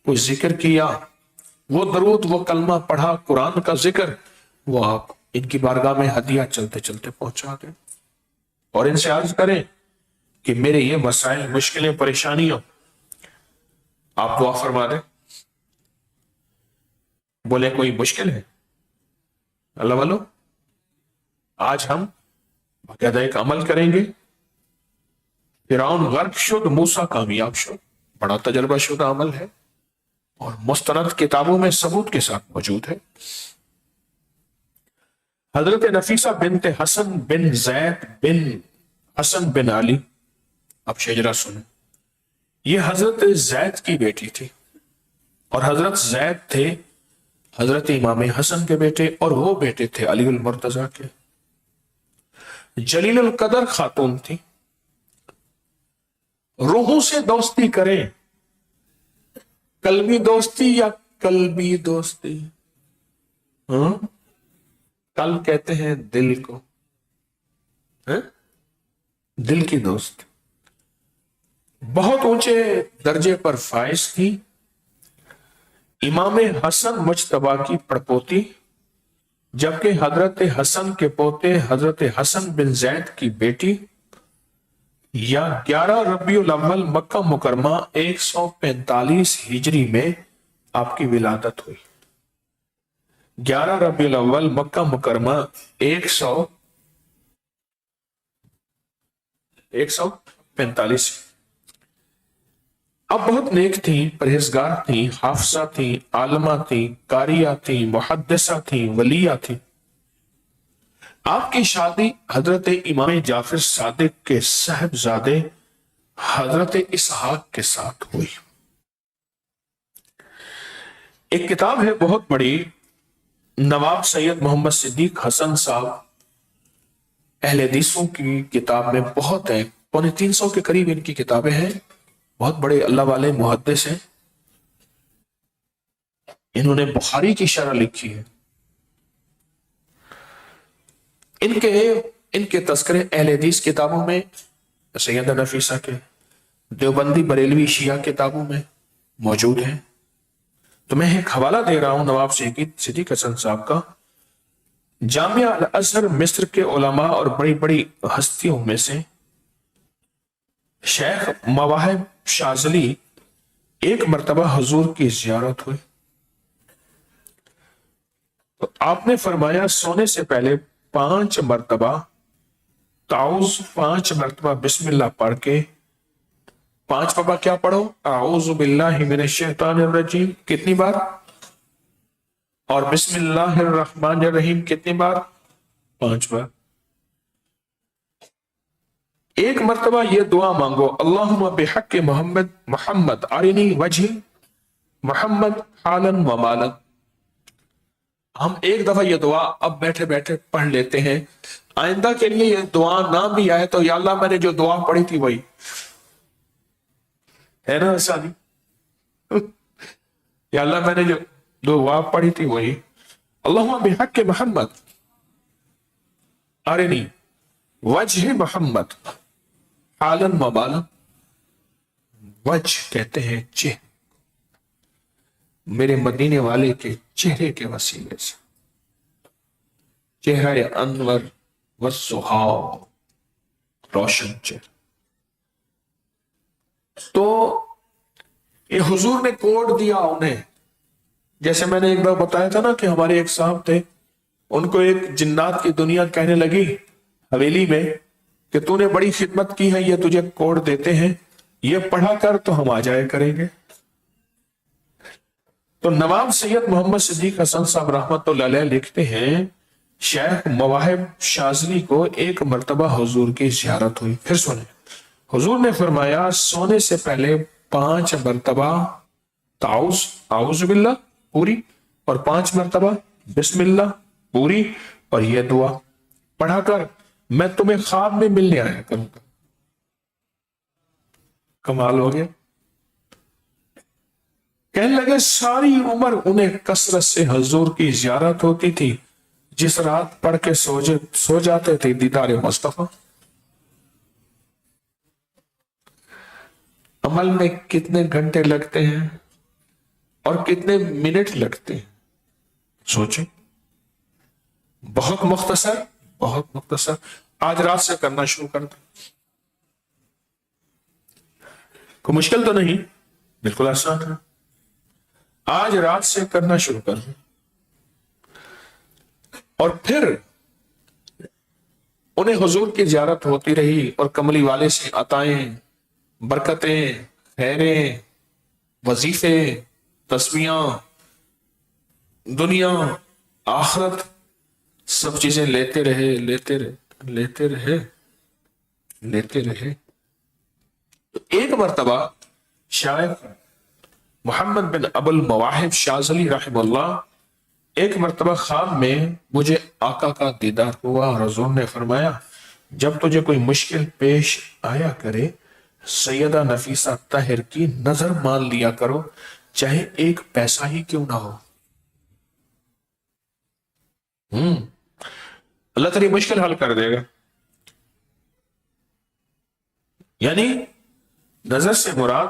کوئی ذکر کیا، وہ درود، وہ کلمہ پڑھا، قرآن کا ذکر، وہ آپ ان کی بارگاہ میں ہدیہ چلتے چلتے پہنچا دیں، اور ان سے عرض کریں کہ میرے یہ مسائل، مشکلیں، پریشانیاں آپ دعا فرما دیں۔ بولے کوئی مشکل ہے؟ اللہ والو، آج ہم باقاعدہ ایک عمل کریں گے۔ فرعون غرق شد، موسیٰ کامیاب شد، بڑا تجربہ شدہ عمل ہے، اور مستند کتابوں میں ثبوت کے ساتھ موجود ہے۔ حضرت نفیسہ بنت حسن بن زید بن حسن بن علی، اب شجرہ سنیں، یہ حضرت زید کی بیٹی تھی، اور حضرت زید تھے حضرت امام حسن کے بیٹے، اور وہ بیٹے تھے علی المرتضی کے۔ جلیل القدر خاتون تھی، روحوں سے دوستی کریں، قلبی دوستی یا قلبی دوستی؟ ہاں، قلب کہتے ہیں دل کو، دل کی دوست، بہت اونچے درجے پر فائز تھی۔ امام حسن مجتبی کی پڑپوتی، جبکہ حضرت حسن کے پوتے حضرت حسن بن زید کی بیٹی، یا 11 ربیع الاول مکہ مکرمہ 145 ہجری میں آپ کی ولادت ہوئی۔ 11 ربیع الاول مکہ مکرمہ 145۔ اب بہت نیک تھیں، پرہیزگار تھیں، حافظہ تھیں، عالمہ تھیں، قاریہ تھیں، محدثہ تھیں، ولیہ تھیں۔ آپ کی شادی حضرت امام جعفر صادق کے صاحبزادے حضرت اسحاق کے ساتھ ہوئی۔ ایک کتاب ہے بہت بڑی، نواب سید محمد صدیق حسن صاحب، اہل حدیثوں کی کتاب میں بہت ہے، 350 کے قریب ان کی کتابیں ہیں، بہت بڑے اللہ والے محدث ہیں۔ انہوں نے بخاری کی شرح لکھی ہے۔ ان کے تذکرے اہل حدیث کتابوں میں، سیدہ نفیسہ کے، دیوبندی بریلوی شیعہ کتابوں میں موجود ہیں۔ تو میں ایک حوالہ دے رہا ہوں نواب صدیق حسن صاحب کا، جامعہ الازہر مصر کے علماء اور بڑی بڑی ہستیوں میں سے شیخ مواہب شاذلی ایک مرتبہ حضور کی زیارت ہوئی، تو آپ نے فرمایا سونے سے پہلے 5 مرتبہ تعوذ، 5 مرتبہ بسم اللہ پڑھ کے، 5 مرتبہ کیا پڑھو؟ اعوذ باللہ من الشیطان الرجیم کتنی بار؟ اور بسم اللہ الرحمن الرحیم کتنی بار؟ 5 بار۔ ایک مرتبہ یہ دعا مانگو، اللہم بحق محمد ارنی وجہ محمد حالا و مالا، ہم ایک دفعہ یہ دعا اب بیٹھے بیٹھے پڑھ لیتے ہیں، آئندہ کے لیے یہ دعا نہ بھی آئے تو یا اللہ میں نے جو دعا پڑھی تھی وہی ہے نا آسانی، یا اللہ میں نے جو دعا پڑھی تھی وہی، اللہم بحق محمد ارنی وجہ محمد حالا و بالا، وجہ کہتے ہیں چہرے، میرے مدینے والے کے چہرے کے وسیلے سے، چہرہ انور والسحاب، روشن چہرہ۔ تو یہ حضور نے کوڈ دیا انہیں، جیسے میں نے ایک بار بتایا تھا نا کہ ہمارے ایک صاحب تھے، ان کو ایک جنات کی دنیا کہنے لگی حویلی میں کہ تو نے بڑی خدمت کی ہے، یہ تجھے کوڈ دیتے ہیں، یہ پڑھا کر تو ہم آ جائے کریں گے۔ تو نواب سید محمد صدیق حسن صاحب رحمت اللہ علیہ لکھتے ہیں شیخ مواہب شاذلی کو ایک مرتبہ حضور کی زیارت ہوئی، پھر سنیں، حضور نے فرمایا سونے سے پہلے 5 مرتبہ تعوذ، اعوذ باللہ پوری، اور 5 مرتبہ بسم اللہ پوری، اور یہ دعا پڑھا کر میں تمہیں خواب میں ملنے آیا کروں گا۔ کمال ہو گیا۔ کہنے لگے ساری عمر انہیں کثرت سے حضور کی زیارت ہوتی تھی، جس رات پڑھ کے سو جاتے تھے دیدار مصطفیٰ۔ عمل میں کتنے گھنٹے لگتے ہیں اور کتنے منٹ لگتے ہیں، سوچیں۔ بہت مختصر، بہت مختصر۔ آج رات سے کرنا شروع کر دیں، کوئی مشکل تو نہیں، بالکل آسان ہے۔ آج رات سے کرنا شروع کر دیں، اور پھر انہیں حضور کی زیارت ہوتی رہی اور کملی والے سے عطائیں، برکتیں، خیریں، وظیفے، تسبیحاں، دنیا آخرت، سب چیزیں لیتے رہے، لیتے رہے، لیتے رہے، لیتے رہے۔ تو ایک مرتبہ شیخ محمد بن ابو المواہب شاذلی رحمہ اللہ، ایک مرتبہ خواب میں مجھے آقا کا دیدار ہوا اور حضور نے فرمایا جب تجھے کوئی مشکل پیش آیا کرے سیدہ نفیسہ طاہر کی نظر مان لیا کرو، چاہے ایک پیسہ ہی کیوں نہ ہو۔ اللہ تیری مشکل حل کر دے گا۔ یعنی نظر سے مراد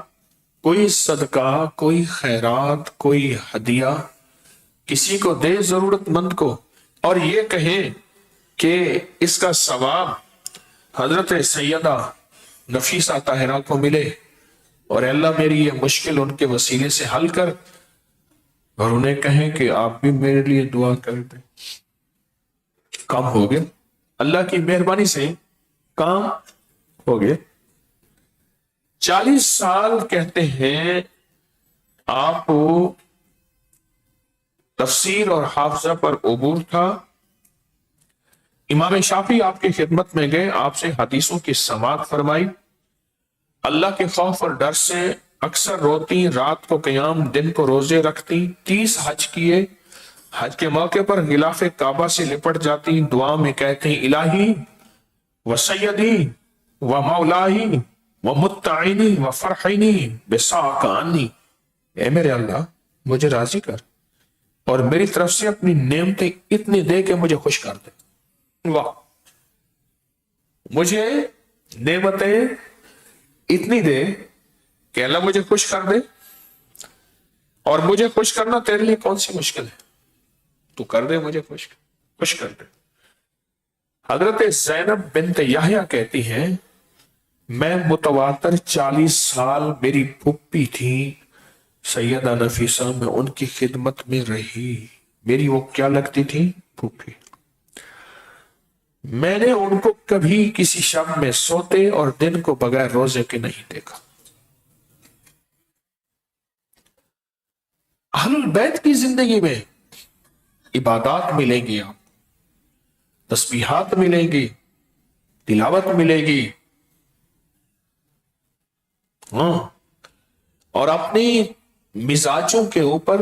کوئی صدقہ، کوئی خیرات، کوئی ہدیہ کسی کو دے ضرورت مند کو، اور یہ کہیں کہ اس کا ثواب حضرت سیدہ نفیسہ طاہرہ کو ملے، اور اللہ میری یہ مشکل ان کے وسیلے سے حل کر، اور انہیں کہیں کہ آپ بھی میرے لیے دعا کر دیں، کام ہو گیا۔ اللہ کی مہربانی سے کام ہو گیا۔ 40 سال کہتے ہیں آپ کو تفسیر اور حافظہ پر عبور تھا۔ امام شافعی آپ کی خدمت میں گئے، آپ سے حدیثوں کی سماعت فرمائی، اللہ کے خوف اور ڈر سے اکثر روتی، رات کو قیام، دن کو روزے رکھتی، 30 حج کیے، حج کے موقع پر غلاف کعبہ سے لپٹ جاتی، دعا میں کہتی الہی و سیدی و مولائی و متعینی و فرحینی بساک عنی، اے میرے اللہ مجھے راضی کر اور میری طرف سے اپنی نعمتیں اتنی دے کہ مجھے خوش کر دے۔ واہ، مجھے نعمتیں اتنی دے کہ اللہ مجھے خوش کر دے، اور مجھے خوش کرنا تیرے لیے کون سی مشکل ہے، تو کر دے مجھے خوش کر دے۔ حضرت زینب بنت یحییٰ کہتی ہیں میں متواتر 40 سال میری پھوپھی تھی سیدہ نفیسہ، میں ان کی خدمت میں رہی، میری وہ کیا لگتی تھی؟ پھوپھی۔ میں نے ان کو کبھی کسی شب میں سوتے اور دن کو بغیر روزے کے نہیں دیکھا۔ اہل البیت کی زندگی میں عبادات ملیں گی، آپ تسبیحات ملیں گی، تلاوت ملے گی، اور اپنی مزاجوں کے اوپر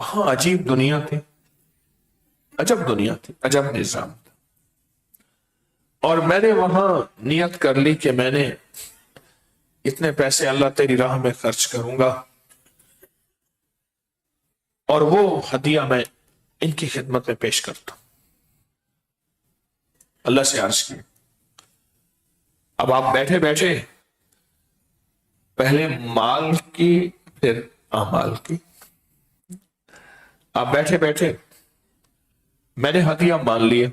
وہاں عجیب دنیا تھی، عجب دنیا تھی، عجب نظام تھا. اور میں نے وہاں نیت کر لی کہ میں نے اتنے پیسے اللہ تیری راہ میں خرچ کروں گا اور وہ ہدیہ میں ان کی خدمت میں پیش کرتا ہوں. اللہ سے عرض کی اب آپ بیٹھے بیٹھے پہلے مال کی پھر اعمال کی، آپ بیٹھے بیٹھے میں نے ہدیہ مان لیا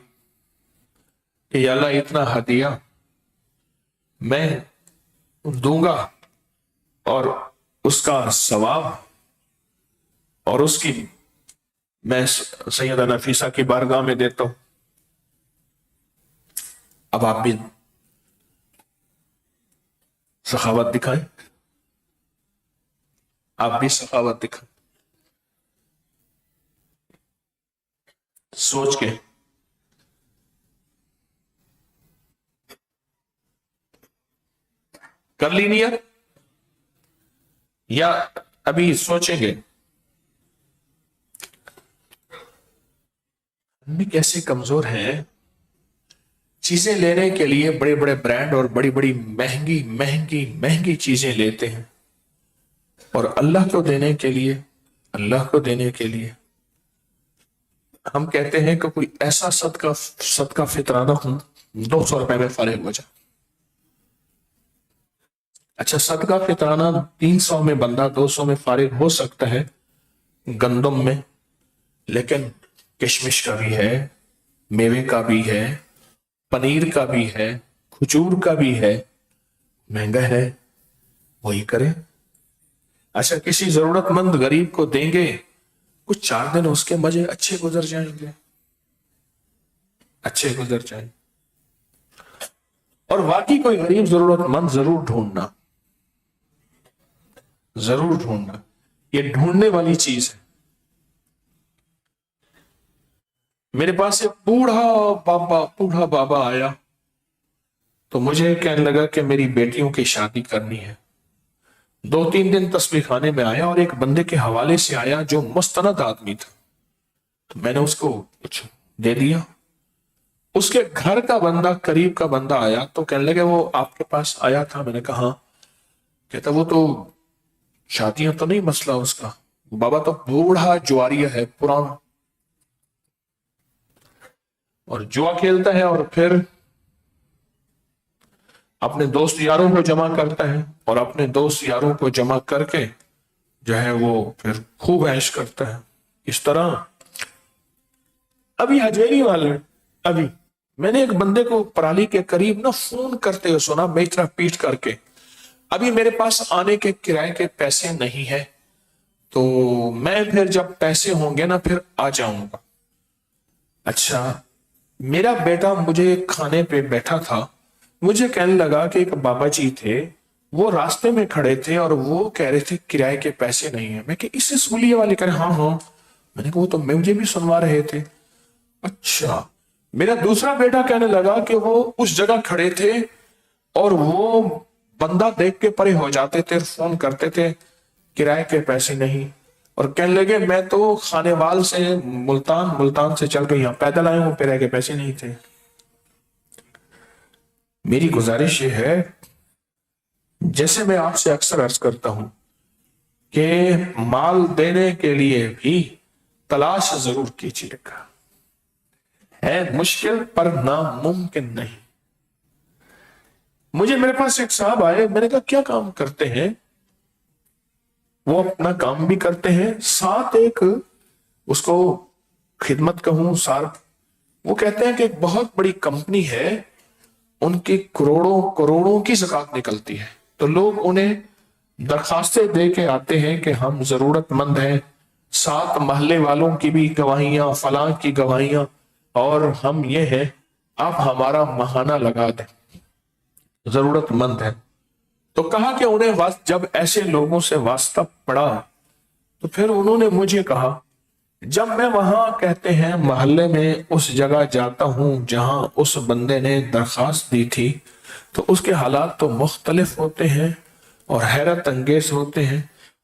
کہ یا اللہ اتنا ہدیہ میں دوں گا اور اس کا ثواب اور اس کی میں سیدہ نفیسہ کی بارگاہ میں دیتا ہوں. اب آپ بھی سخاوت دکھائیں، آپ بھی سخاوت دکھائیں. سوچ کے کر لی نیت یا ابھی سوچیں گے؟ ہم بھی کیسے کمزور ہیں، چیزیں لینے کے لیے بڑے بڑے برانڈ اور بڑی بڑی مہنگی مہنگی مہنگی چیزیں لیتے ہیں، اور اللہ کو دینے کے لیے، اللہ کو دینے کے لیے ہم کہتے ہیں کہ کوئی ایسا صدقہ فطرانہ ہوں 200 روپے میں فارغ ہو جائے. اچھا صدقہ فطرانہ 300 میں بندہ 200 میں فارغ ہو سکتا ہے گندم میں، لیکن کشمش کا بھی ہے، میوے کا بھی ہے، پنیر کا بھی ہے، کھجور کا بھی ہے، مہنگا ہے، وہی کریں. اچھا کسی ضرورت مند غریب کو دیں گے، کچھ 4 دن اس کے مزے اچھے گزر جائیں گے، اچھے گزر جائیں. اور واقعی کوئی غریب ضرورت مند ضرور ڈھونڈنا، ضرور ڈھونڈنا، یہ ڈھونڈنے والی چیز ہے. میرے پاس ایک بوڑھا بابا آیا تو مجھے کہنے لگا کہ میری بیٹیوں کی شادی کرنی ہے. 2-3 دن تسبیح خانے میں آیا اور ایک بندے کے حوالے سے آیا جو مستند آدمی تھا، تو میں نے اس کو کچھ دے دیا. اس کے گھر کا بندہ، قریب کا بندہ آیا تو کہنے لگا وہ آپ کے پاس آیا تھا. میں نے کہا ہاں. کہتا وہ تو شادیاں تو نہیں مسئلہ اس کا، بابا تو بوڑھا جواریہ ہے، پرانا، اور جوا کھیلتا ہے اور پھر اپنے دوست یاروں کو جمع کرتا ہے اور اپنے دوست یاروں کو جمع کر کے جو ہے وہ پھر خوب عیش کرتا ہے. اس طرح ابھی حجویری والے ابھی میں نے ایک بندے کو پرالی کے قریب نا فون کرتے ہوئے سنا، میری طرح پیٹ کر کے، ابھی میرے پاس آنے کے کرائے کے پیسے نہیں ہے، تو میں پھر جب پیسے ہوں گے نا پھر آ جاؤں گا. اچھا میرا بیٹا مجھے کھانے پہ بیٹھا تھا، مجھے کہنے لگا کہ ایک بابا جی تھے وہ راستے میں کھڑے تھے اور وہ کہہ رہے تھے کرائے کے پیسے نہیں ہیں. میں کہ اس سے سولیے والے کہہ رہے ہاں ہاں. میں نے کہا وہ تو مجھے بھی سنوا رہے تھے. اچھا میرا دوسرا بیٹا کہنے لگا کہ وہ اس جگہ کھڑے تھے اور وہ بندہ دیکھ کے پرے ہو جاتے تھے، فون کرتے تھے کرائے کے پیسے نہیں، اور کہنے لگے میں تو خانے وال سے ملتان سے چل کے یہاں پیدل آئے ہوں، کرائے کے پیسے نہیں تھے. میری گزارش یہ ہے، جیسے میں آپ سے اکثر عرض کرتا ہوں کہ مال دینے کے لیے بھی تلاش ضرور کیجیے گا، ہے مشکل پر ناممکن نہیں. میرے پاس ایک صاحب آئے، میں نے کہا کیا کام کرتے ہیں؟ وہ اپنا کام بھی کرتے ہیں، ساتھ ایک اس کو خدمت کہوں صارف، وہ کہتے ہیں کہ ایک بہت بڑی کمپنی ہے، ان کی کروڑوں کی زکات نکلتی ہے، تو لوگ انہیں درخواستیں دے کے آتے ہیں کہ ہم ضرورت مند ہیں، 7 محلے والوں کی بھی گواہیاں، فلاں کی گواہیاں، اور ہم یہ ہے آپ ہمارا ماہانہ لگا دیں، ضرورت مند ہے. تو کہا کہ انہیں جب ایسے لوگوں سے واسطہ پڑا تو پھر انہوں نے مجھے کہا جب میں وہاں کہتے ہیں محلے میں اس جگہ جاتا ہوں جہاں اس بندے نے درخواست دی تھی، تو اس کے حالات تو مختلف ہوتے ہیں اور حیرت انگیز ہوتے ہیں،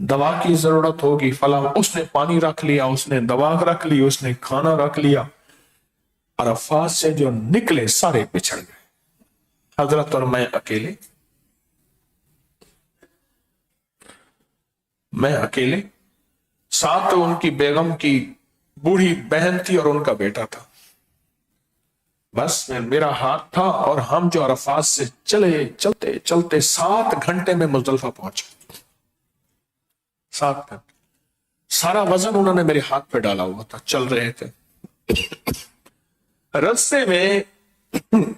دوا کی ضرورت ہوگی فلاں، اس نے پانی رکھ لیا، اس نے دوا رکھ لی، اس نے کھانا رکھ لیا. عرفات سے جو نکلے سارے پچھڑ گئے، حضرت اور میں اکیلے. میں اکیلے، ساتھ ان کی بیگم کی بوڑھی بہن تھی اور ان کا بیٹا تھا. بس میرا ہاتھ تھا اور ہم جو عرفات سے چلتے چلتے 7 گھنٹے میں مزدلفہ پہنچے. 7 گھنٹے. سارا وزن انہوں نے میرے ہاتھ پہ ڈالا ہوا تھا، چل رہے تھے. رستے میں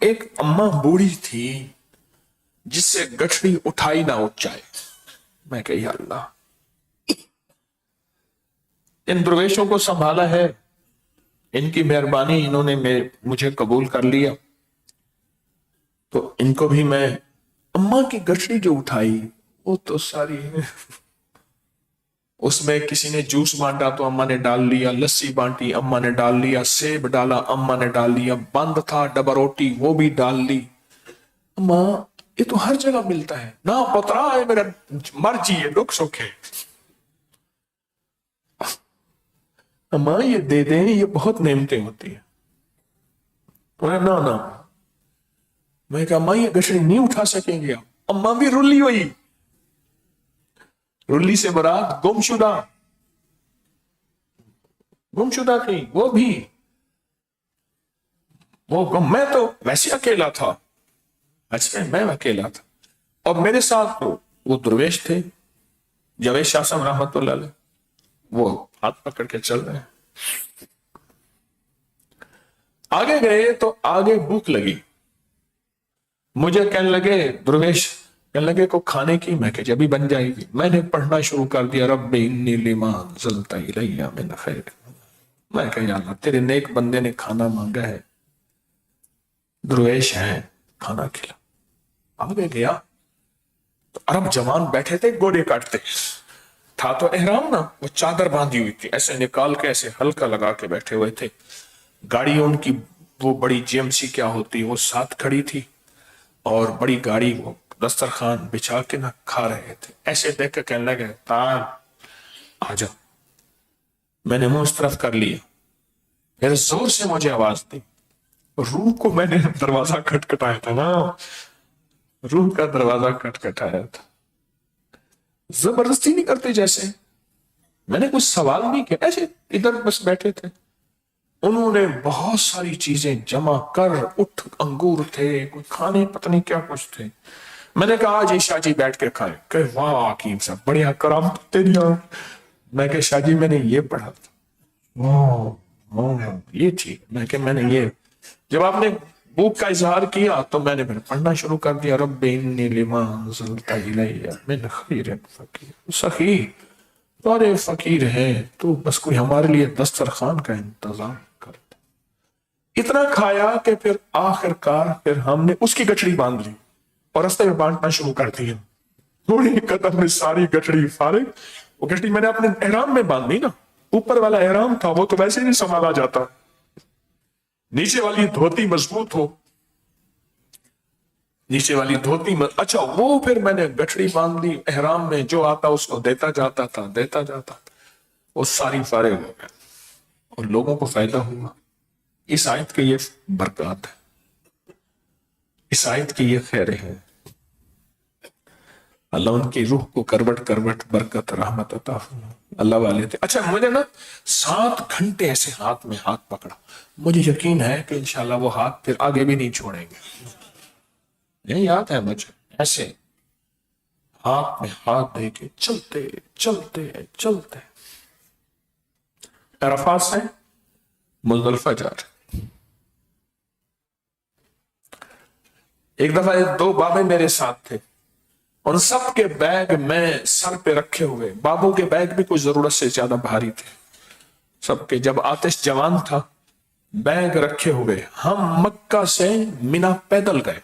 ایک اماں بوڑھی تھی جس سے گٹھڑی اٹھائی نہ اٹھ جائے. میں کہ یا اللہ، ان درویشوں کو سنبھالا ہے، ان کی مہربانی، انہوں نے مجھے قبول کر لیا، تو ان کو بھی میں. اماں کی گٹھڑی جو اٹھائی وہ تو ساری اس میں کسی نے جوس بانٹا تو اماں نے ڈال لیا، لسی بانٹی اماں نے ڈال لیا، سیب ڈالا اماں نے ڈال لیا، بند تھا ڈبا روٹی وہ بھی ڈال لی. اماں یہ تو ہر جگہ ملتا ہے نہ، پترا ہے میرا مرجی ہے، دکھ سکھ ہے. اماں یہ دے دیں، یہ بہت نعمتیں ہوتی ہیں. نہ میں کہا اماں یہ گٹھڑی نہیں اٹھا سکیں گے. اماں بھی رلی ہوئی، رلی سے برات گم شدہ تھی. وہ بھی میں تو ویسے اکیلا تھا، اچھا میں اکیلا تھا، اور میرے ساتھ تو وہ درویش تھے، جاوید شاہ صاحب رحمت اللہ علیہ، وہ ہاتھ پکڑ کے چل رہے ہیں. آگے گئے تو آگے بھوک لگی. مجھے کہنے لگے درویش، کہنے لگے کو کھانے کی. میں کہ جبھی بن جائے گی. میں نے پڑھنا شروع کر دیا، رب انی لما انزلت الی من خیر. میں کہ یا اللہ تیرے نیک بندے نے کھانا مانگا ہے، درویش ہیں، کھانا کھلا. آگے گیا تو عرب جوان بیٹھے تھے گوڑے کاٹتے. تھا تو احرام نا، وہ چادر باندھی ہوئی تھی، ایسے نکال کے ایسے ہلکا لگا کے بیٹھے ہوئے تھے. گاڑی ان کی وہ بڑی جی ایم سی کیا ہوتی وہ ساتھ کھڑی تھی، اور بڑی گاڑی وہ دسترخوان بچھا کے نہ کھا رہے تھے. ایسے دیکھ کے کہنے لگے تار آ جا. میں نے منہ اس طرف کر لیا، پھر زور سے مجھے آواز دی. روح کو میں نے دروازہ کھٹکھٹایا تھا نا، روح کا دروازہ کھٹکھٹایا تھا. زبردستی نہیں کرتے جیسے. میں نے کچھ سوال نہیں کیا، ایسے ادھر بس بیٹھے تھے. انہوں نے بہت ساری چیزیں جمع کر، اٹھ انگور تھے، کوئی کھانے پتہ نہیں کیا کچھ تھے. میں نے کہا جی شاہ جی بیٹھ کے کھائے. کہ واہ حکیم صاحب بڑھیا کرامت تیری. میں کہ شاہ جی میں نے یہ پڑھا تھا، یہ تھی. میں کہ میں نے یہ، جب آپ نے بھوک کا اظہار کیا تو میں نے پھر پڑھنا شروع کر دیا، رب انی لما انزلت الی من خیر فقیر. سخی بڑے فقیر ہیں تو بس کوئی ہمارے لیے دسترخوان کا انتظام کر دے. اتنا کھایا کہ پھر آخر کار پھر ہم نے اس کی گٹھڑی باندھ لی اور رستے میں بانٹنا شروع کر دیا. تھوڑی قدم میں ساری گٹھڑی فارغ. وہ گٹھڑی میں نے اپنے احرام میں باندھ لی نا، اوپر والا احرام تھا وہ تو ویسے نہیں سنبھالا جاتا، نیچے والی دھوتی مضبوط ہو، نیچے والی دھوتی اچھا وہ پھر میں نے گٹھڑی باندھ لی احرام میں، جو آتا اس کو دیتا جاتا تھا. وہ ساری فارغ ہو گیا اور لوگوں کو فائدہ ہوا. اس آیت کے یہ برکات ہے، اس آیت کی یہ خیریں ہیں. اللہ ان کی روح کو کروٹ برکت رحمت عطا فرمائے. اللہ والے تھے. اچھا مجھے نا 7 گھنٹے ایسے ہاتھ میں ہاتھ پکڑا. مجھے یقین ہے کہ انشاءاللہ وہ ہاتھ پھر آگے بھی نہیں چھوڑیں گے. یہ یاد ہے مجھے، ایسے ہاتھ میں ہاتھ دے کے چلتے چلتے چلتے عرفات سے مزدلفہ جا رہے. ایک دفعہ 2 بابے میرے ساتھ تھے، ان سب کے بیگ میں سر پہ رکھے ہوئے. بابوں کے بیگ بھی کچھ ضرورت سے زیادہ بھاری تھے سب کے. جب آتش جوان تھا بیگ رکھے ہوئے، ہم مکہ سے مینا پیدل گئے.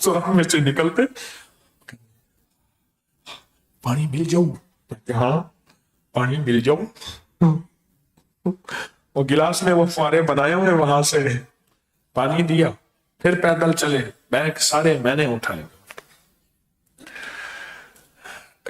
سورہ میں سے نکلتے پانی مل جاؤ، ہاں پانی مل جاؤ. وہ گلاس میں وہ فوارے بنائے ہوئے، وہاں سے پانی دیا، پھر پیدل چلے. بیگ سارے میں نے اٹھائے.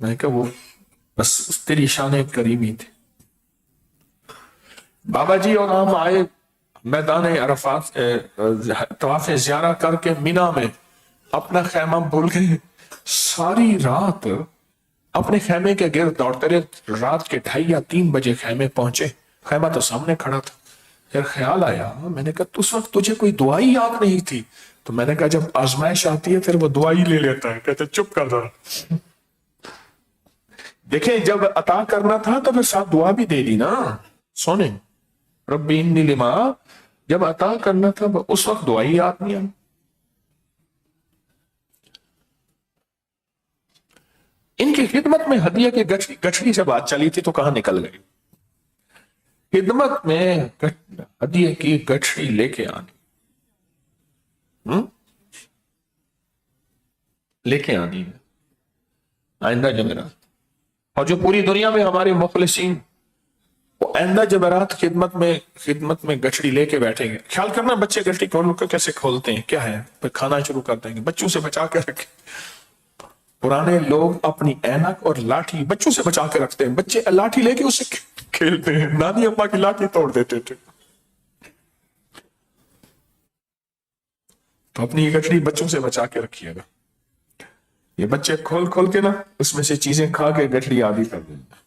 میں کہا وہ بس تیری شان کریمی تھی. بابا جی اور ہم آئے میدان عرفات، طواف زیارہ کر کے مینا میں اپنا خیمہ بھول گئے. ساری رات اپنے خیمے کے گرد دوڑتے رہے. رات کے 2:30 یا 3 بجے خیمے پہنچے. خیمہ تو سامنے کھڑا تھا. پھر خیال آیا، میں نے کہا اس وقت تجھے کوئی دعائی یاد نہیں تھی؟ تو میں نے کہا جب آزمائش آتی ہے پھر وہ دعائی لے لیتا ہے. کہتے چپ کر ذرا. دیکھیں جب عطا کرنا تھا تو پھر ساتھ دعا بھی دے دی نا. سونے ربی انی لما، جب عطا کرنا تھا اس وقت دعائی یاد نہیں آئی. ان کی خدمت میں ہدیہ کے گٹھڑی سے بات چلی تھی تو کہاں نکل گئی؟ خدمت میں ہدیہ کی گٹھڑی لے کے آنی، لے کے آنی ہے آئندہ جمعرات. اور جو پوری دنیا میں ہمارے مخلصین وہ آئندہ جمعرات خدمت میں گٹھڑی لے کے بیٹھیں گے. خیال کرنا بچے گٹھڑی کیسے کھولتے ہیں، کیا ہے، پھر کھانا شروع کر دیں گے. بچوں سے بچا کے رکھیں. پرانے لوگ اپنی اینک اور لاٹھی بچوں سے بچا کے رکھتے ہیں. بچے لاٹھی لے کے اسے کھیلتے ہیں. نانی ابا کی لاٹھی توڑ دیتے تھے. تو اپنی گٹھڑی بچوں سے بچا کے رکھیے گا. یہ بچے کھول کے نا اس میں سے چیزیں کھا کے گٹھڑی آدھی کر دیں گے.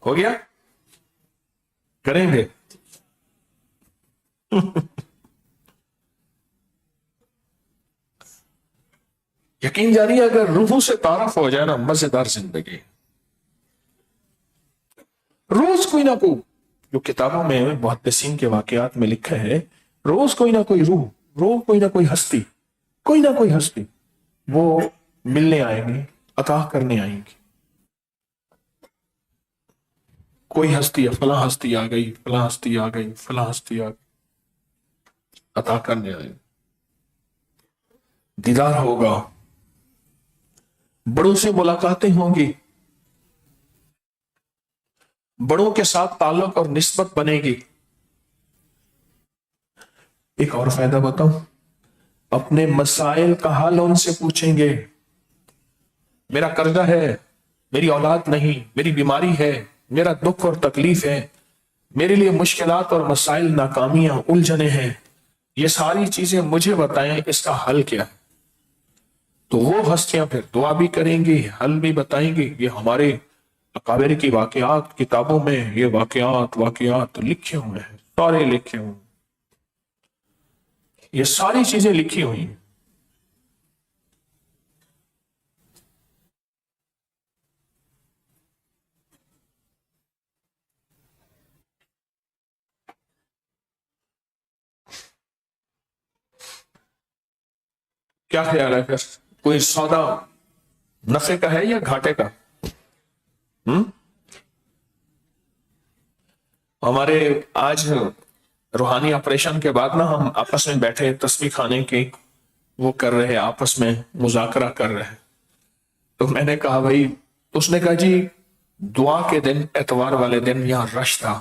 ہو گیا، کریں گے. یقین جانیے اگر روحوں سے تعارف ہو جائے نا مزیدار زندگی. روز کوئی نہ کوئی، جو کتابوں میں محدثین کے واقعات میں لکھا ہے، روز کوئی نہ کوئی روح، روز کوئی نہ کوئی ہستی وہ ملنے آئیں گے، عطا کرنے آئیں گی. کوئی ہستی ہے، فلاں ہستی آ گئی، فلاں ہستی آ گئی، فلاں ہستی آ گئی، عطا کرنے آئیں. دیدار ہوگا، بڑوں سے ملاقاتیں ہوں گی، بڑوں کے ساتھ تعلق اور نسبت بنے گی. ایک اور فائدہ بتاؤں، اپنے مسائل کا حل ان سے پوچھیں گے. میرا قرضہ ہے، میری اولاد نہیں، میری بیماری ہے، میرا دکھ اور تکلیف ہے، میرے لیے مشکلات اور مسائل، ناکامیاں، الجھنیں ہیں، یہ ساری چیزیں مجھے بتائیں، اس کا حل کیا ہے. تو وہ ہستیاں پھر دعا بھی کریں گی، حل بھی بتائیں گی. یہ ہمارے اکابر کی واقعات کتابوں میں یہ واقعات لکھے ہوئے ہیں، سارے لکھے ہوئے، یہ ساری چیزیں لکھی ہوئی ہیں. کیا خیال ہے پھر کوئی سودا نفع کا ہے یا گھاٹے کا؟ ہمارے آج روحانی آپریشن کے بعد نا ہم آپس میں بیٹھے تسبیح خانے کی وہ کر رہے، آپس میں مذاکرہ کر رہے. تو میں نے کہا بھائی، اس نے کہا جی دعا کے دن، اتوار والے دن یہاں رش تھا،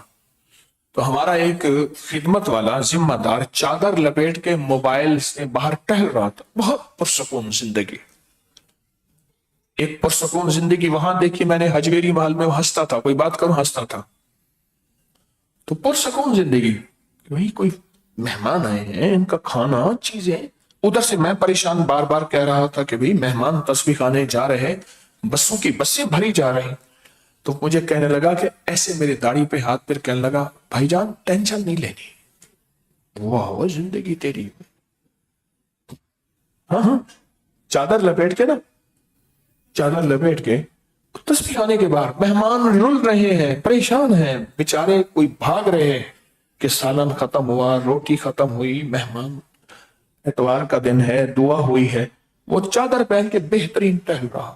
تو ہمارا ایک خدمت والا ذمہ دار چادر لپیٹ کے موبائل سے باہر ٹہل رہا تھا. بہت پرسکون زندگی، ایک پرسکون زندگی. وہاں دیکھی میں نے حجویری محل میں وہ ہنستا تھا، کوئی بات کروں ہنستا تھا. تو پرسکون زندگی. وہی کوئی مہمان آئے ہیں، ان کا کھانا، چیزیں. ادھر سے میں پریشان بار بار کہہ رہا تھا کہ بھئی مہمان تسبیح خانے جا رہے، بسوں کی بسیں بھری جا رہی. تو مجھے کہنے لگا کہ ایسے میرے داڑھی پہ ہاتھ پھر کہنے لگا بھائی جان ٹینشن نہیں لینی، واہ زندگی تیری. ہاں چادر لپیٹ کے نا، چادر لپیٹ کے تسبیح خانے کے باہر مہمان رل رہے ہیں، پریشان ہیں بیچارے، کوئی بھاگ رہے ہیں کہ سالن ختم ہوا، روٹی ختم ہوئی، مہمان، اتوار کا دن ہے، دعا ہوئی ہے. وہ چادر پہن کے بہترین ٹہل رہا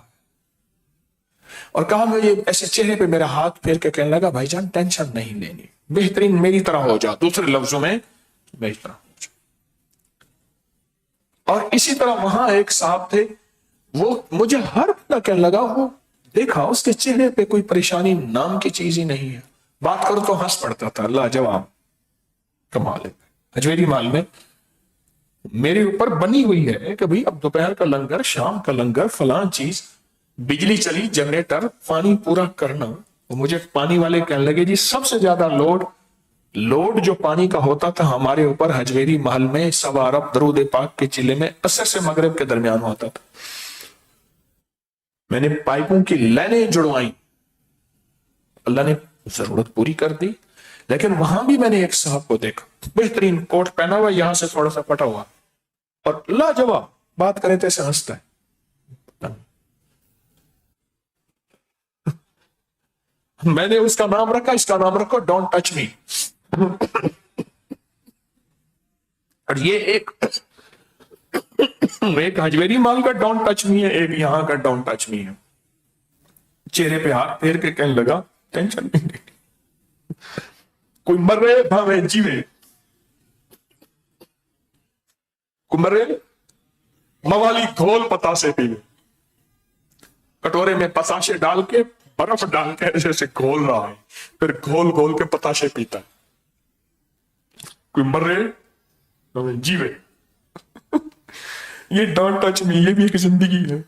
اور کہا مجھے ایسے چہرے پہ میرا ہاتھ پھیر کے کہنے لگا بھائی جان ٹینشن نہیں لینی، بہترین میری طرح ہو جا. دوسرے لفظوں میں میری طرح ہو جا. اور اسی طرح وہاں ایک صاحب تھے، وہ مجھے ہر بندہ کہنے لگا، وہ دیکھا اس کے چہرے پہ کوئی پریشانی نام کی چیز ہی نہیں ہے، بات کرو تو ہنس پڑتا تھا. اللہ جواب کمال ہے. حجویری محل میں میرے اوپر بنی ہوئی ہے کہ بھئی اب دوپہر کا لنگر، شام کا لنگر، فلاں چیز، بجلی چلی، جنریٹر، پانی پورا کرنا. مجھے پانی والے کہنے لگے جی سب سے زیادہ لوڈ جو پانی کا ہوتا تھا ہمارے اوپر حجویری محل میں 1.25 ارب درود پاک کے چلے میں عصر سے مغرب کے درمیان ہوتا تھا. میں نے پائپوں کی لائنیں جڑوائیں، اللہ نے ضرورت پوری کر دی. لیکن وہاں بھی میں نے ایک صاحب کو دیکھا، بہترین کوٹ پہنا ہوا، یہاں سے تھوڑا سا پھٹا ہوا، اور لاجواب بات کرے تو ایسے ہنستا ہے. میں نے اس کا نام رکھا، اس کا نام رکھو ڈونٹ ٹچ می. اور یہ ایک حجویری مال کا ڈونٹ ٹچ می ہے، ایک یہاں کا ڈونٹ ٹچ می ہے. چہرے پہ ہاتھ پھیر کے کہنے لگا ٹینشن نہیں لے، کوئی مر رہے بھاوے جیوے، کوئی مر رہے موالی گھول پتاسے پیوے، کٹورے میں پتاشے ڈال کے برف ڈال کے ایسے گھول رہا ہے، پھر گھول گھول کے پتاشے پیتا ہے. کوئی مر رہے جیوے. یہ ڈونٹ ٹچ می، یہ بھی ایک زندگی ہے.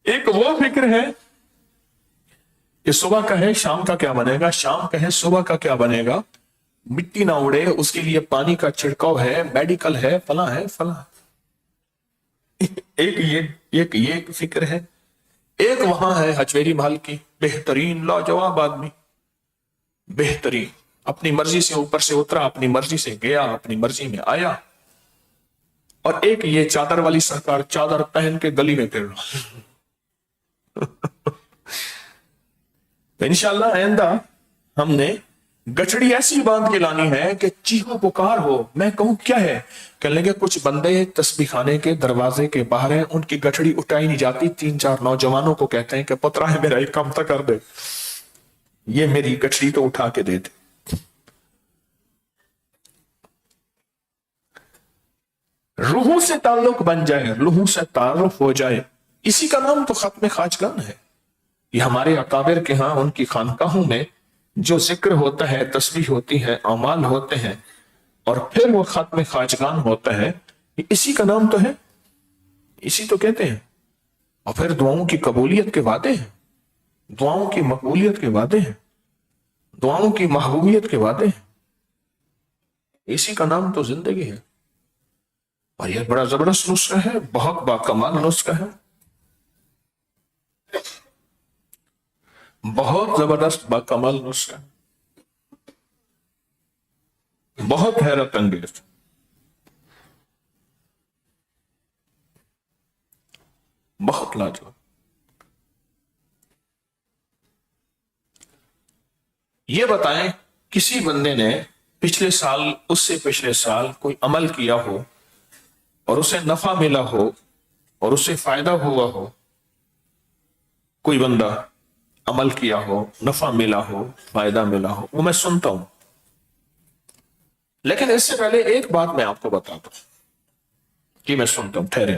ایک وہ فکر ہے کہ صبح کا ہے شام کا کیا بنے گا، شام کا ہے صبح کا کیا بنے گا، مٹی نہ اڑے اس کے لیے پانی کا چھڑکاؤ ہے، میڈیکل ہے، فلاں ہے فلاں. ایک فکر ہے. ایک وہاں ہے حجویری محل کی بہترین لاجواب آدمی، بہترین، اپنی مرضی سے اوپر سے اترا، اپنی مرضی سے گیا، اپنی مرضی میں آیا. اور ایک یہ چادر والی سرکار، چادر پہن کے گلی میں پھر رہا. تو انشاءاللہ آئندہ ہم نے گچڑی ایسی باندھ کے لانی ہے کہ چیخو پکار ہو. میں کہوں کیا ہے، کہنے لگے کچھ بندے تسبیح خانے کے دروازے کے باہر ہیں، ان کی گچڑی اٹھائی نہیں جاتی. 3-4 نوجوانوں کو کہتے ہیں کہ پترا ہے میرا ایک کام تک کر دے، یہ میری گچڑی تو اٹھا کے دے دے. روحوں سے تعلق بن جائے، روحوں سے تعارف ہو جائے، اسی کا نام تو ختم خواجگان ہے. یہ ہمارے اکابر کے ہاں ان کی خانقاہوں میں جو ذکر ہوتا ہے، تسبیح ہوتی ہے، اعمال ہوتے ہیں، اور پھر وہ ختم خواجگان ہوتا ہے، اسی کا نام تو ہے، اسی تو کہتے ہیں. اور پھر دعاؤں کی قبولیت کے وعدے ہیں، دعاؤں کی مقبولیت کے وعدے ہیں، دعاؤں کی محبوبیت کے وعدے ہیں. اسی کا نام تو زندگی ہے. اور یہ بڑا زبردست نسخہ ہے، بہت باکمال نسخہ ہے، بہت زبردست باکمال نسخہ ہے، بہت حیرت انگیز، بہت لاجواب. یہ بتائیں کسی بندے نے پچھلے سال، اس سے پچھلے سال کوئی عمل کیا ہو اور اسے نفع ملا ہو اور اسے فائدہ ہوا ہو، کوئی بندہ عمل کیا ہو، نفع ملا ہو، فائدہ ملا ہو، وہ میں سنتا ہوں. لیکن اس سے پہلے ایک بات میں آپ کو بتاتا ہوں کہ میں سنتا ہوں، ٹھہرے،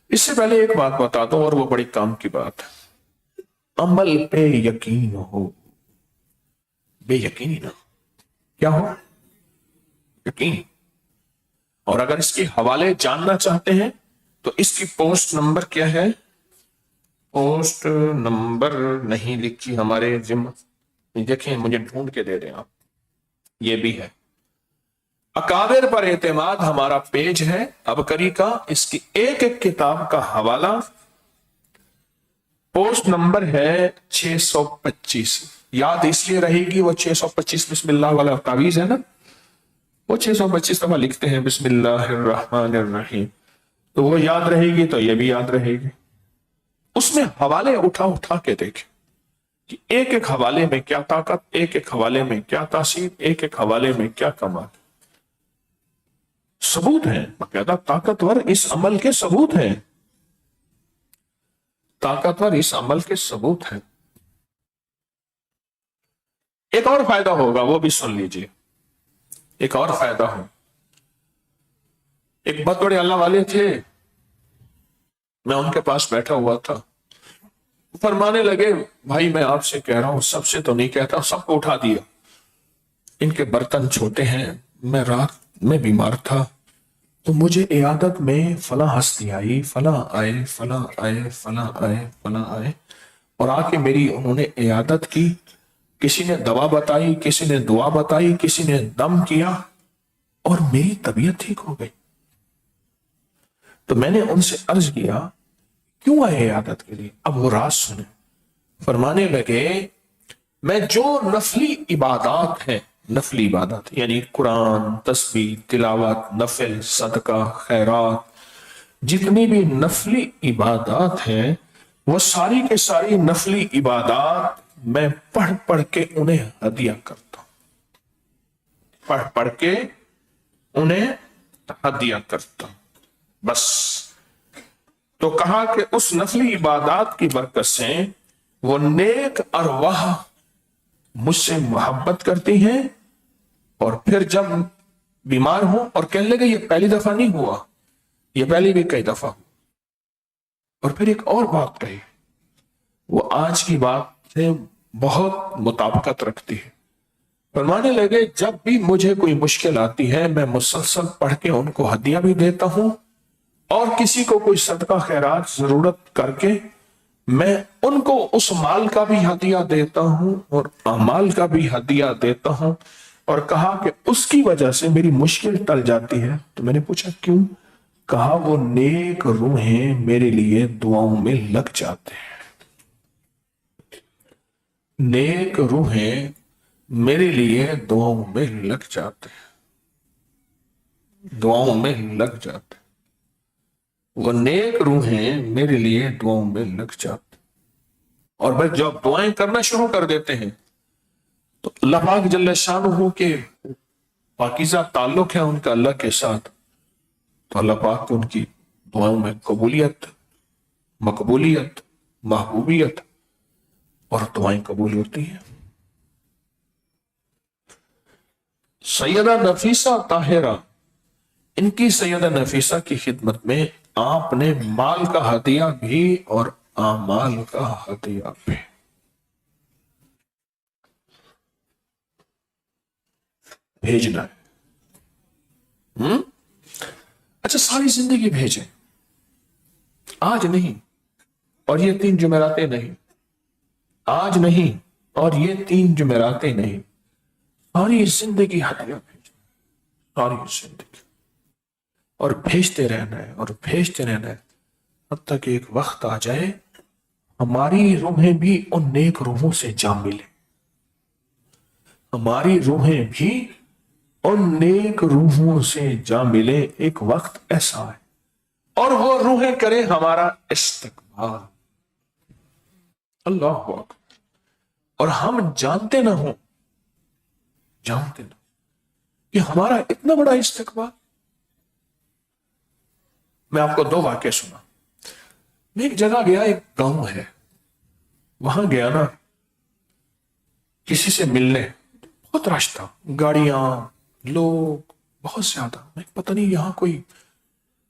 اس سے پہلے ایک بات بتاتا ہوں اور وہ بڑی کام کی بات ہے. عمل پہ یقین ہو، بے یقینی نہ ہو. کیا ہو؟ یقین. اور اگر اس کے حوالے جاننا چاہتے ہیں تو اس کی پوسٹ نمبر کیا ہے؟ پوسٹ نمبر نہیں لکھی ہمارے ذمہ، دیکھیں مجھے ڈھونڈ کے دے دیں آپ. یہ بھی ہے اکابر پر اعتماد، ہمارا پیج ہے ابکری کا. اس کی ایک ایک کتاب کا حوالہ، پوسٹ نمبر ہے 625. یاد اس لیے رہے گی، وہ 625 بسم اللہ والا تعویذ ہے نا، وہ 625 دفعہ لکھتے ہیں بسم اللہ الرحمن الرحیم، تو وہ یاد رہے گی تو یہ بھی یاد رہے گی. اس میں حوالے اٹھا اٹھا کے دیکھیں کہ ایک ایک حوالے میں کیا طاقت، ایک ایک حوالے میں کیا تاثیر، ایک ایک حوالے میں کیا کمال. ثبوت ہیں باقاعدہ، طاقتور اس عمل کے ثبوت ہیں، طاقتور اس عمل کے ثبوت ہیں. ایک اور فائدہ ہوگا، وہ بھی سن لیجئے. ایک اور فائدہ ہو، ایک بہت بڑے اللہ والے تھے، میں ان کے پاس بیٹھا ہوا تھا، فرمانے لگے بھائی میں آپ سے کہہ رہا ہوں، سب سے تو نہیں کہتا، سب کو اٹھا دیا، ان کے برتن چھوٹے ہیں، میں رات میں بیمار تھا، تو مجھے عیادت میں فلاں ہستی آئی، فلاں آئے، فلاں آئے، فلاں آئے، فلاں آئے، اور آ کے میری انہوں نے عیادت کی، کسی نے دوا بتائی، کسی نے دعا بتائی، کسی نے دم کیا، اور میری طبیعت ٹھیک ہو گئی۔ تو میں نے ان سے عرض کیا کیوں آئے عیادت کے لیے؟ اب وہ راز سنیں۔ فرمانے لگے میں جو نفلی عبادات ہیں، نفلی عبادات یعنی قرآن، تسبیح، تلاوت، نفل، صدقہ، خیرات، جتنی بھی نفلی عبادات ہیں وہ ساری کے ساری نفلی عبادات میں پڑھ پڑھ کے انہیں ہدیہ کرتا ہوں، پڑھ پڑھ کے انہیں ہدیہ کرتا ہوں بس۔ تو کہا کہ اس نفلی عبادات کی برکت سے وہ نیک ارواح مجھ سے محبت کرتی ہیں، اور پھر جب بیمار ہوں، اور کہنے لگے یہ پہلی دفعہ نہیں ہوا، یہ پہلی بھی کئی دفعہ ہوا۔ اور پھر ایک اور بات کہی، وہ آج کی بات سے بہت مطابقت رکھتی ہے۔ فرمانے لگے جب بھی مجھے کوئی مشکل آتی ہے میں مسلسل پڑھ کے ان کو ہدیہ بھی دیتا ہوں، اور کسی کو کوئی صدقہ خیرات ضرورت کر کے میں ان کو اس مال کا بھی ہدیہ دیتا ہوں اور اعمال کا بھی ہدیہ دیتا ہوں۔ اور کہا کہ اس کی وجہ سے میری مشکل ٹل جاتی ہے۔ تو میں نے پوچھا کیوں؟ کہا وہ نیک روحیں میرے لیے دعاؤں میں لگ جاتے ہیں، نیک روحیں میرے لیے دعاؤں میں لگ جاتے ہیں، دعاؤں میں لگ جاتے ہیں، وہ نیک روحیں میرے لیے دعاؤں میں لگ جاتے ہیں۔ اور بس جب دعائیں کرنا شروع کر دیتے ہیں تو اللہ پاک جل شانہ کے پاکیزہ تعلق ہے ان کا اللہ کے ساتھ، تو اللہ پاک کو ان کی دعاؤں میں قبولیت، مقبولیت، محبوبیت اور دعائیں قبول ہوتی ہیں۔ سیدہ نفیسہ طاہرہ، ان کی سیدہ نفیسہ کی خدمت میں آپ نے مال کا ہدیہ بھی اور اعمال کا ہدیہ بھی بھیجنا ہے۔ اچھا ساری زندگی بھیجیں، آج نہیں اور یہ 3 جمعراتیں نہیں، آج نہیں اور یہ 3 جمعراتیں نہیں، ساری زندگی ہدیہ بھیجیں، ساری زندگی، اور بھیجتے رہنا ہے اور بھیجتے رہنا ہے، حتیٰ کہ ایک وقت آ جائے ہماری روحیں بھی ان نیک روحوں سے جا ملے، ہماری روحیں بھی ان نیک روحوں سے جا ملے۔ ایک وقت ایسا ہے اور وہ روحیں کریں ہمارا استقبال، اللہ اکبر، اور ہم جانتے نہ ہوں کہ ہمارا اتنا بڑا استقبال۔ میں آپ کو 2 واقعے سنا۔ میں ایک جگہ گیا، ایک گاؤں ہے، وہاں گیا نا کسی سے ملنے، بہت رش تھا، گاڑیاں، لوگ بہت زیادہ، میں پتہ نہیں یہاں کوئی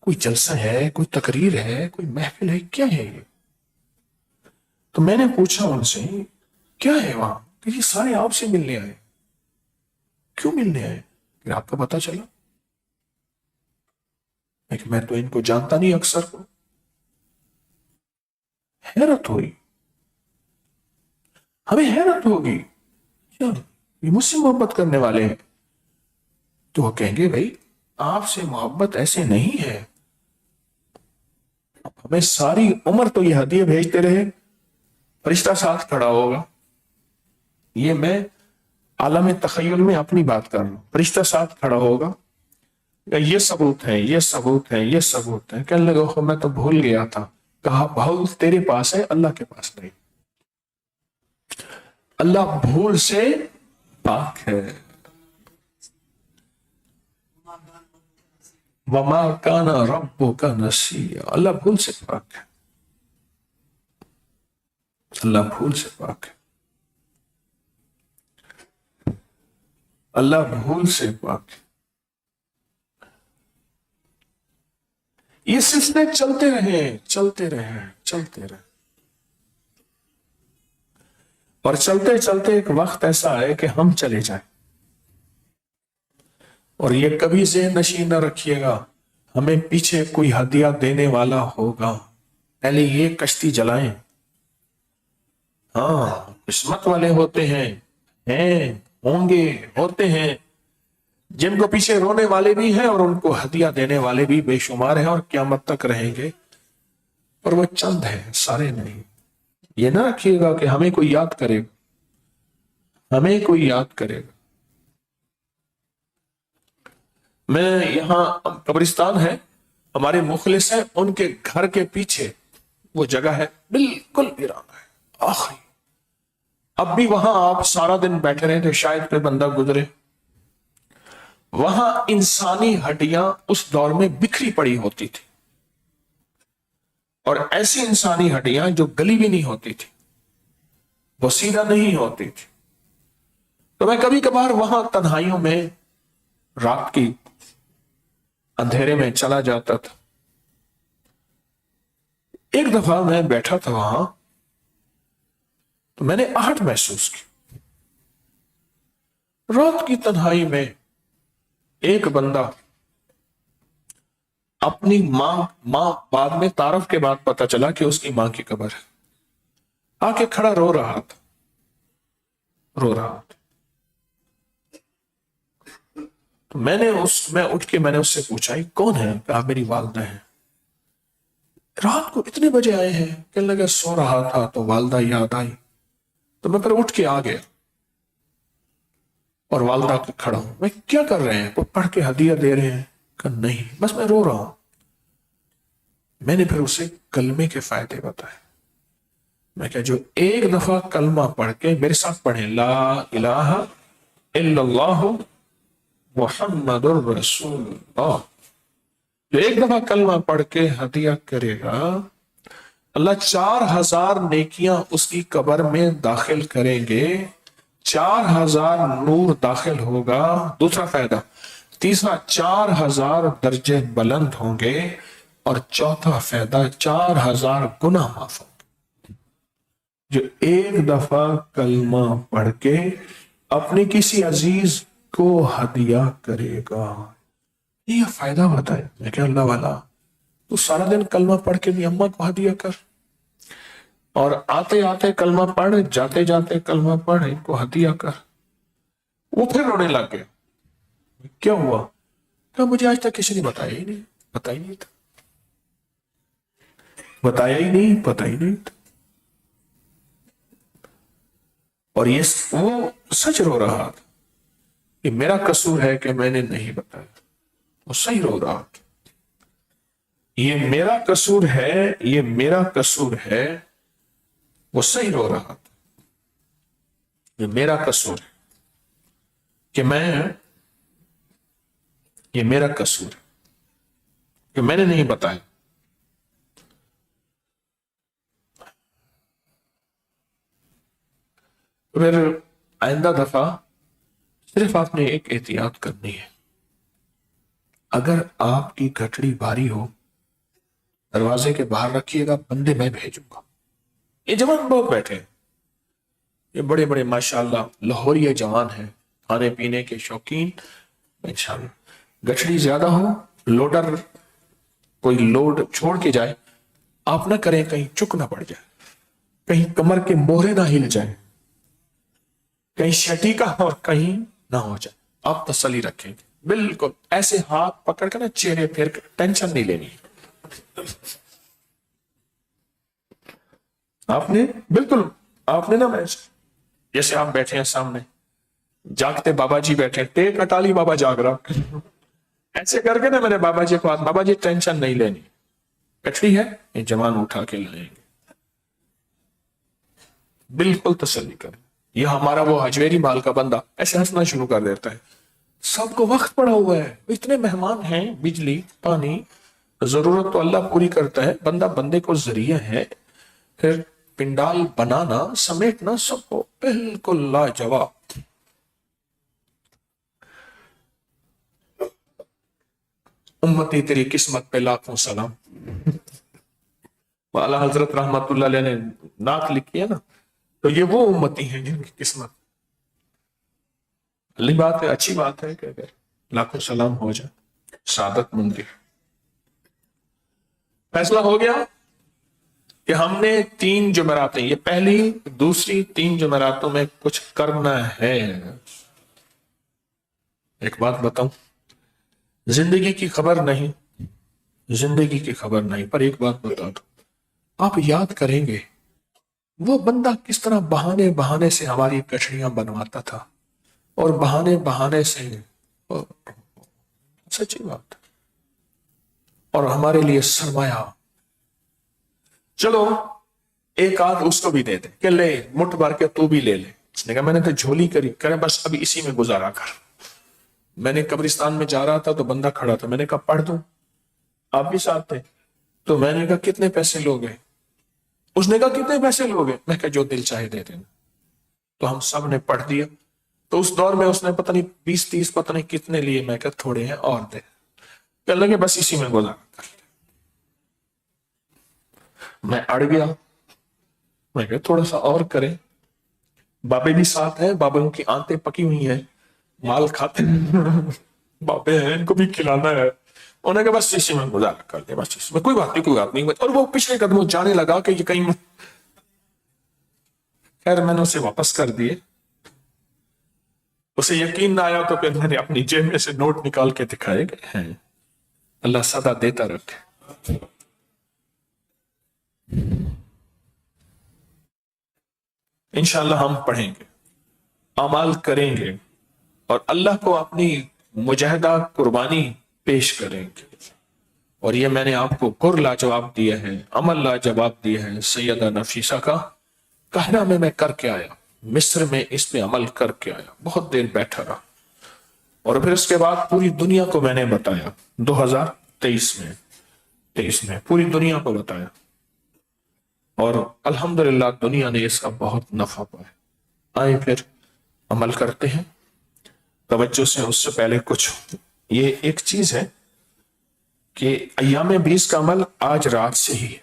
جلسہ ہے، کوئی تقریر ہے، کوئی محفل ہے، کیا ہے یہ؟ تو میں نے پوچھا ان سے کیا ہے وہاں؟ کہ یہ سارے آپ سے ملنے آئے۔ کیوں ملنے آئے؟ پھر آپ کو پتا چلا کہ میں تو ان کو جانتا نہیں، اکثر کو۔ حیرت ہوئی، ہمیں حیرت ہوگی، کیا یہ مجھ سے محبت کرنے والے ہیں؟ تو وہ کہیں گے بھائی آپ سے محبت ایسے نہیں ہے، ہمیں ساری عمر تو یہ ہدیے بھیجتے رہے، فرشتہ ساتھ کھڑا ہوگا، یہ میں عالم تخیل میں اپنی بات کر رہا ہوں، فرشتہ ساتھ کھڑا ہوگا، یہ ثبوت ہے، یہ ثبوت ہے، یہ ثبوت ہے، کہنے لگا میں تو بھول گیا تھا۔ کہا بھول تیرے پاس ہے، اللہ کے پاس نہیں، اللہ بھول سے پاک ہے۔ وما کان ربک نسیا، اللہ بھول سے پاک ہے، اللہ بھول سے پاک ہے، اللہ بھول سے پاک ہے۔ یہ سلسلے چلتے رہے، چلتے رہے، چلتے رہے، اور چلتے چلتے ایک وقت ایسا ہے کہ ہم چلے جائیں۔ اور یہ کبھی ذہن نشین نہ رکھیے گا، ہمیں پیچھے کوئی ہدیہ دینے والا ہوگا، پہلے یہ کشتی جلائیں۔ ہاں، قسمت والے ہوتے ہیں ہوں گے، ہوتے ہیں جن کو پیچھے رونے والے بھی ہیں اور ان کو ہدیہ دینے والے بھی بے شمار ہیں اور قیامت تک رہیں گے، اور وہ چند ہیں، سارے نہیں۔ یہ نہ رکھیے گا کہ ہمیں کوئی یاد کرے گا، ہمیں کوئی یاد کرے گا۔ میں یہاں قبرستان ہے، ہمارے مخلص ہیں، ان کے گھر کے پیچھے وہ جگہ ہے، بالکل ویران ہے، آخری۔ اب بھی وہاں آپ سارا دن بیٹھے رہے تو شاید کوئی بندہ گزرے۔ وہاں انسانی ہڈیاں اس دور میں بکھری پڑی ہوتی تھی، اور ایسی انسانی ہڈیاں جو گلی بھی نہیں ہوتی تھی، وہ سیدھا نہیں ہوتی تھی۔ تو میں کبھی کبھار وہاں تنہائیوں میں رات کی اندھیرے میں چلا جاتا تھا۔ ایک دفعہ میں بیٹھا تھا وہاں تو میں نے آہٹ محسوس کی۔ رات کی تنہائی میں ایک بندہ اپنی ماں بعد میں تعارف کے بعد پتا چلا کہ اس کی ماں کی قبر ہے، آ کے کھڑا رو رہا تھا۔ تو میں اٹھ کے میں نے اس سے پوچھا یہ کون ہے؟ کہا میری والدہ ہے۔ رات کو اتنے بجے آئے ہیں؟ کہنے لگا سو رہا تھا تو والدہ یاد آئی، تو میں پھر اٹھ کے آ گیا اور والدہ کو کھڑا ہوں۔ میں کیا کر رہے ہیں؟ وہ پڑھ کے ہدیہ دے رہے ہیں؟ کہا نہیں، بس میں رو رہا ہوں۔ میں نے پھر اسے کلمے کے فائدے بتائے۔ میں کہا جو ایک دفعہ کلمہ پڑھ کے میرے ساتھ پڑھیں، لا الہ الا اللہ محمد الرسول اللہ، جو ایک دفعہ کلمہ پڑھ کے ہدیہ کرے گا، اللہ 4000 نیکیاں اس کی قبر میں داخل کریں گے، 4000 نور داخل ہوگا۔ دوسرا فائدہ، تیسرا 4000 درجے بلند ہوں گے، اور چوتھا فائدہ 4000 گناہ معاف ہوں گے۔ جو ایک دفعہ کلمہ پڑھ کے اپنی کسی عزیز کو ہدیہ کرے گا، یہ فائدہ ہوتا ہے۔ میں کہ اللہ والا تو سارا دن کلمہ پڑھ کے بھی اماں کو ہدیہ کر، اور آتے آتے کلمہ پڑھ، جاتے جاتے کلمہ پڑھ، ان کو ہدیہ کر۔ وہ پھر رونے لگ گئے۔ کیا ہوا؟ کہ مجھے آج تک کسی نے بتایا ہی نہیں، پتا ہی نہیں تھا، بتایا ہی نہیں، پتا ہی نہیں تھا۔ اور وہ سچ رو رہا تھا کہ میرا قصور ہے کہ میں نے نہیں بتایا، وہ صحیح رو رہا تھا۔ یہ میرا قصور ہے، یہ میرا قصور ہے، وہ صحیح رو رہا تھا۔ یہ میرا قصور ہے کہ یہ میرا قصور ہے کہ میں نے نہیں بتایا۔ پھر آئندہ دفعہ صرف آپ نے ایک احتیاط کرنی ہے، اگر آپ کی گھٹڑی بھاری ہو دروازے کے باہر رکھیے گا، بندے میں بھیجوں گا۔ یہ جوان بہت بیٹھے ہیں، یہ بڑے بڑے ماشاءاللہ لاہوری جوان ہیں، کھانے پینے کے شوقین، انشاءاللہ گٹھڑی زیادہ ہو، لوڈر کوئی لوڈ چھوڑ کے جائے، آپ نہ کریں کہیں چک نہ پڑ جائے، کہیں کمر کے موہرے نہ ہل جائے، کہیں شٹی کا اور کہیں نہ ہو جائے، آپ تسلی رکھیں گے۔ بالکل ایسے ہاتھ پکڑ کر نا چہرے پھیر کر، ٹینشن نہیں لینی۔ آپ نے بالکل، آپ نے نا جیسے آپ بیٹھے ہیں سامنے، جاگتے بابا جی بیٹھے، ٹیک اٹالی بابا جاگ رہا، ایسے کر کے نا میرے بابا جی کو، بابا جی ٹینشن نہیں لینی، کٹری ہے یہ جوان اٹھا کے لائیں گے، بالکل تسلی کریں۔ یہ ہمارا وہ حجویری مال کا بندہ ایسے ہنسنا شروع کر دیتا ہے، سب کو وقت پڑا ہوا ہے، اتنے مہمان ہیں، بجلی پانی ضرورت تو اللہ پوری کرتا ہے، بندہ بندے کو ذریعہ ہے، پھر پنڈال بنانا سمیٹنا سب کو بالکل لاجواب۔ امتی تیری قسمت پہ لاکھوں سلام، اعلیٰ حضرت رحمت اللہ علیہ نے نعت لکھی ہے نا، تو یہ وہ امتی ہیں جن کی قسمت، اللہ بات ہے، اچھی بات ہے کہ اگر لاکھوں سلام ہو جائے، سعادت مندی۔ فیصلہ ہو گیا کہ ہم نے 3 جمعراتیں، یہ پہلی دوسری 3 جمعراتوں میں کچھ کرنا ہے۔ ایک بات بتاؤں، زندگی کی خبر نہیں، زندگی کی خبر نہیں، پر ایک بات بتا دو، آپ یاد کریں گے وہ بندہ کس طرح بہانے بہانے سے ہماری کچھڑیاں بنواتا تھا، اور بہانے بہانے سے، سچی بات، اور ہمارے لیے سرمایہ۔ چلو ایک آدھ اس کو بھی دے دے کہ لے مٹھ بھر کے تو بھی لے لے۔ اس نے کہا میں نے تو جھولی کری، کرے بس ابھی اسی میں گزارا کر۔ میں نے قبرستان میں جا رہا تھا تو بندہ کھڑا تھا، میں نے کہا پڑھ دوں، آپ بھی ساتھ تھے، تو میں نے کہا کتنے پیسے لوگے؟ اس نے کہا کتنے پیسے لوگے؟ میں کہا جو دل چاہے دے دینا۔ تو ہم سب نے پڑھ دیا۔ تو اس دور میں اس نے پتہ نہیں 20-30 پتہ نہیں کتنے لیے، میں کہا تھوڑے ہیں اور دے، کہ لگے بس اسی میں گزارا کر۔ میں اڑ گیا، میں کہا تھوڑا سا اور کریں، بابے بھی ساتھ ہیں، بابے کی آنتیں پکی ہوئی ہیں، مال کھاتے ہیں، بابے ہیں ان کو بھی کھلانا ہے، انہوں نے کہا بس اسی میں گزارا کر دے، بس اس میں کوئی بات نہیں، کوئی بات نہیں۔ اور وہ پچھلے قدموں جانے لگا کہ یہ کہیں، خیر میں نے اسے واپس کر دیے۔ اسے یقین نہ آیا تو پھر میں نے اپنی جیب میں سے نوٹ نکال کے دکھائے گئے ہیں۔ اللہ سدا دیتا رکھے۔ انشاءاللہ ہم پڑھیں گے، اعمال کریں گے، اور اللہ کو اپنی مجاہدہ قربانی پیش کریں گے۔ اور یہ میں نے آپ کو گر لاجواب دیا ہے، عمل لاجواب دیا ہے سیدہ نفیسہ کا۔ قاہرہ میں کر کے آیا، مصر میں اس پہ عمل کر کے آیا، بہت دیر بیٹھا رہا، اور پھر اس کے بعد پوری دنیا کو میں نے بتایا۔ 2023 میں پوری دنیا کو بتایا، اور الحمدللہ دنیا نے اس کا بہت نفع پایا۔ آئیں پھر عمل کرتے ہیں توجہ سے۔ اس سے پہلے کچھ یہ ایک چیز ہے کہ ایام 20 کا عمل آج رات سے ہی ہے،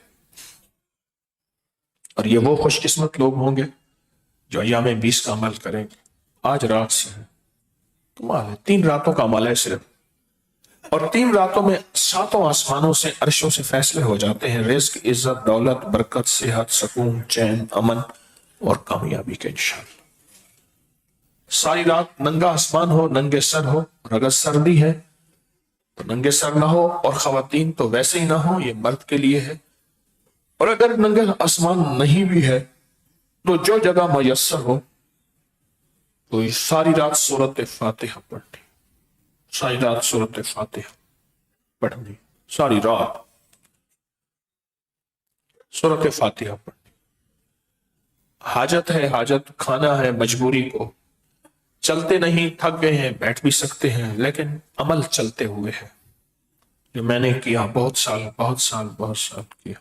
اور یہ وہ خوش قسمت لوگ ہوں گے جو ایام 20 کا عمل کریں گے۔ آج رات سے ہے، کمال ہے، 3 راتوں کا عمل ہے صرف، اور 3 راتوں میں 7 آسمانوں سے، عرشوں سے فیصلے ہو جاتے ہیں رزق، عزت، دولت، برکت، صحت، سکون، چین، امن اور کامیابی کے انشاءاللہ۔ ساری رات ننگا آسمان ہو، ننگے سر ہو، اور اگر سردی ہے تو ننگے سر نہ ہو، اور خواتین تو ویسے ہی نہ ہو، یہ مرد کے لیے ہے۔ اور اگر ننگا آسمان نہیں بھی ہے تو جو جگہ میسر ہو تو یہ ساری رات سورۃ فاتحہ پڑھنی، ساری رات سورۃ فاتحہ پڑھنی، ساری رات سورۃ فاتحہ پڑھنی۔ حاجت ہے، حاجت کھانا ہے، مجبوری کو چلتے نہیں، تھک گئے ہیں، بیٹھ بھی سکتے ہیں، لیکن عمل چلتے ہوئے ہے، جو میں نے کیا بہت سال کیا۔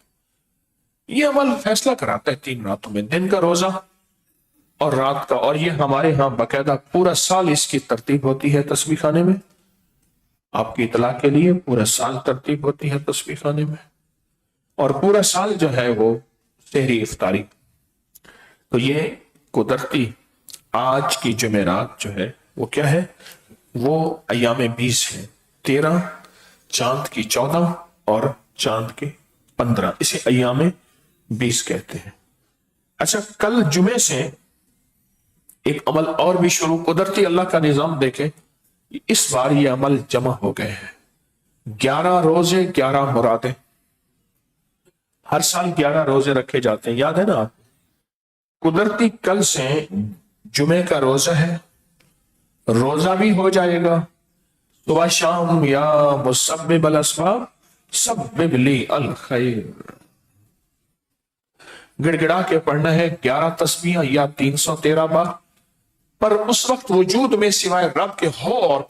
یہ عمل فیصلہ کراتا ہے 3 راتوں میں، دن کا روزہ اور رات کا۔ اور یہ ہمارے ہاں باقاعدہ پورا سال اس کی ترتیب ہوتی ہے تسبیح خانے میں، آپ کی اطلاع کے لیے پورا سال ترتیب ہوتی ہے تسبیح خانے میں، اور پورا سال جو ہے وہ سحری افطاری۔ تو یہ قدرتی آج کی جمعرات جو ہے وہ کیا ہے؟ وہ ایام 20 ہے، 13 چاند کی 14 اور چاند کی 15، اسے ایام 20 کہتے ہیں۔ اچھا، کل جمعے سے ایک عمل اور بھی شروع، قدرتی اللہ کا نظام دیکھیں، اس بار یہ عمل جمع ہو گئے ہیں۔ 11 روزے 11 مرادیں، ہر سال 11 روزے رکھے جاتے ہیں، یاد ہے نا آپ؟ قدرتی کل سے جمعے کا روزہ ہے، روزہ بھی ہو جائے گا، صبح شام یا مسبب الاسباب سبب لی الخیر، گڑ گڑا کے پڑھنا ہے 11 تسبیحاں یا 313 بار، پر اس وقت وجود میں سوائے رب کے ہو اور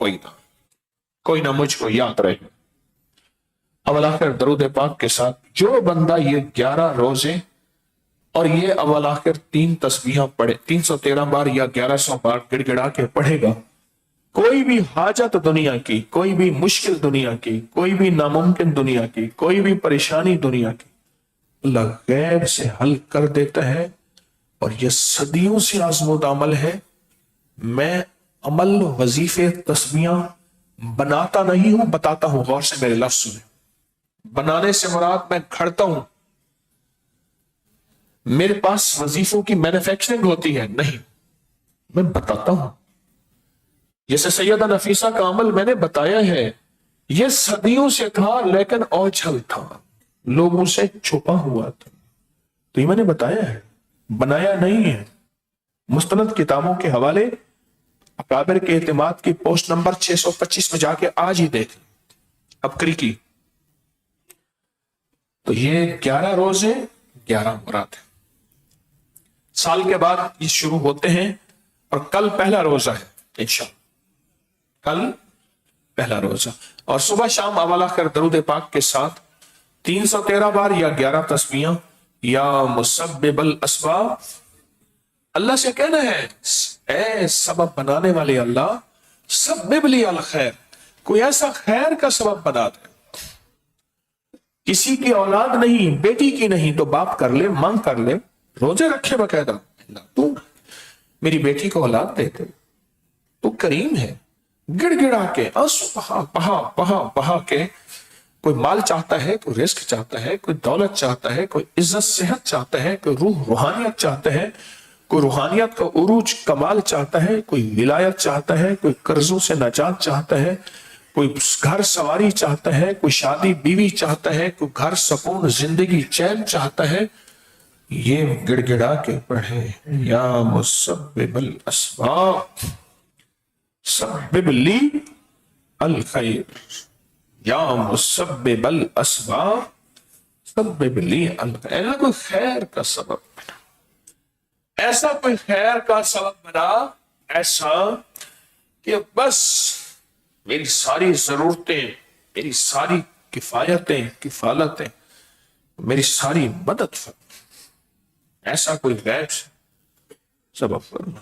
کوئی نہ مجھ کو یاد رہے۔ اول آخر درود پاک کے ساتھ جو بندہ یہ 11 روزے اور یہ اول آخر 3 تسبیحاں پڑھے، 313 بار یا 1100 بار گڑ گڑا کے پڑھے گا، کوئی بھی حاجت دنیا کی، کوئی بھی مشکل دنیا کی، کوئی بھی ناممکن دنیا کی، کوئی بھی پریشانی دنیا کی، اللہ غیب سے حل کر دیتا ہے۔ اور یہ صدیوں سے آزمودہ عمل ہے۔ میں عمل، وظیفے، تسبیحاں بناتا نہیں ہوں، بتاتا ہوں، غور سے میرے لفظ سنیں، بنانے سے مراد میں گھڑتا ہوں، میرے پاس وظیفوں کی مینوفیکچرنگ ہوتی ہے، نہیں، میں بتاتا ہوں. جیسے سیدہ نفیسہ کا عمل میں نے بتایا ہے، یہ صدیوں سے تھا لیکن اوجھل تھا، لوگوں سے چھپا ہوا تھا، تو یہ میں نے بتایا ہے، بنایا نہیں ہے. مستند کتابوں کے حوالے اکابر کے اعتماد کی پوسٹ نمبر 625 میں جا کے آج ہی دیکھ ابکری کی. تو یہ 11 روزے 11 مراد ہیں. سال کے بعد یہ شروع ہوتے ہیں اور کل پہلا روزہ ہے انشاءاللہ، کل پہلا روزہ. اور صبح شام اول آخر درود پاک کے ساتھ 313 بار یا 11 تسبیحاں یا مسبب الاسباب اللہ سے کہنا ہے، اے سبب بنانے والے اللہ، سبب لی الخیر، کوئی ایسا خیر کا سبب بنا دے. کسی کی اولاد نہیں، بیٹی کی نہیں تو باپ کر لے، مانگ کر لے، روزے رکھے باقاعدہ، تو میری بیٹی کو اولاد دے دے، تو کریم ہے. گڑ گڑا کے آنسو بہا کے، کوئی مال چاہتا ہے، کوئی رزق چاہتا ہے، کوئی دولت چاہتا ہے، کوئی عزت صحت چاہتا ہے، کوئی روحانیت چاہتا ہے، کوئی روحانیت کا عروج کمال چاہتا ہے، کوئی ولایت چاہتا ہے، کوئی قرضوں سے نجات چاہتا ہے، کوئی گھر سواری چاہتا ہے، کوئی شادی بیوی چاہتا ہے، کوئی گھر سکون زندگی چین چاہتا ہے. یہ گڑ گڑا کے پڑھے، یا مسبب الاسباب سبب لی الخیر، یا مسبب الاسباب سبب لی الخیر. ایسا کوئی خیر کا سبب بنا، ایسا کوئی خیر کا سبب بنا، ایسا کہ بس میری ساری ضرورتیں، میری ساری کفایتیں، کفالتیں، میری ساری مدد فرما. ایسا کوئی غیب سبب فرما.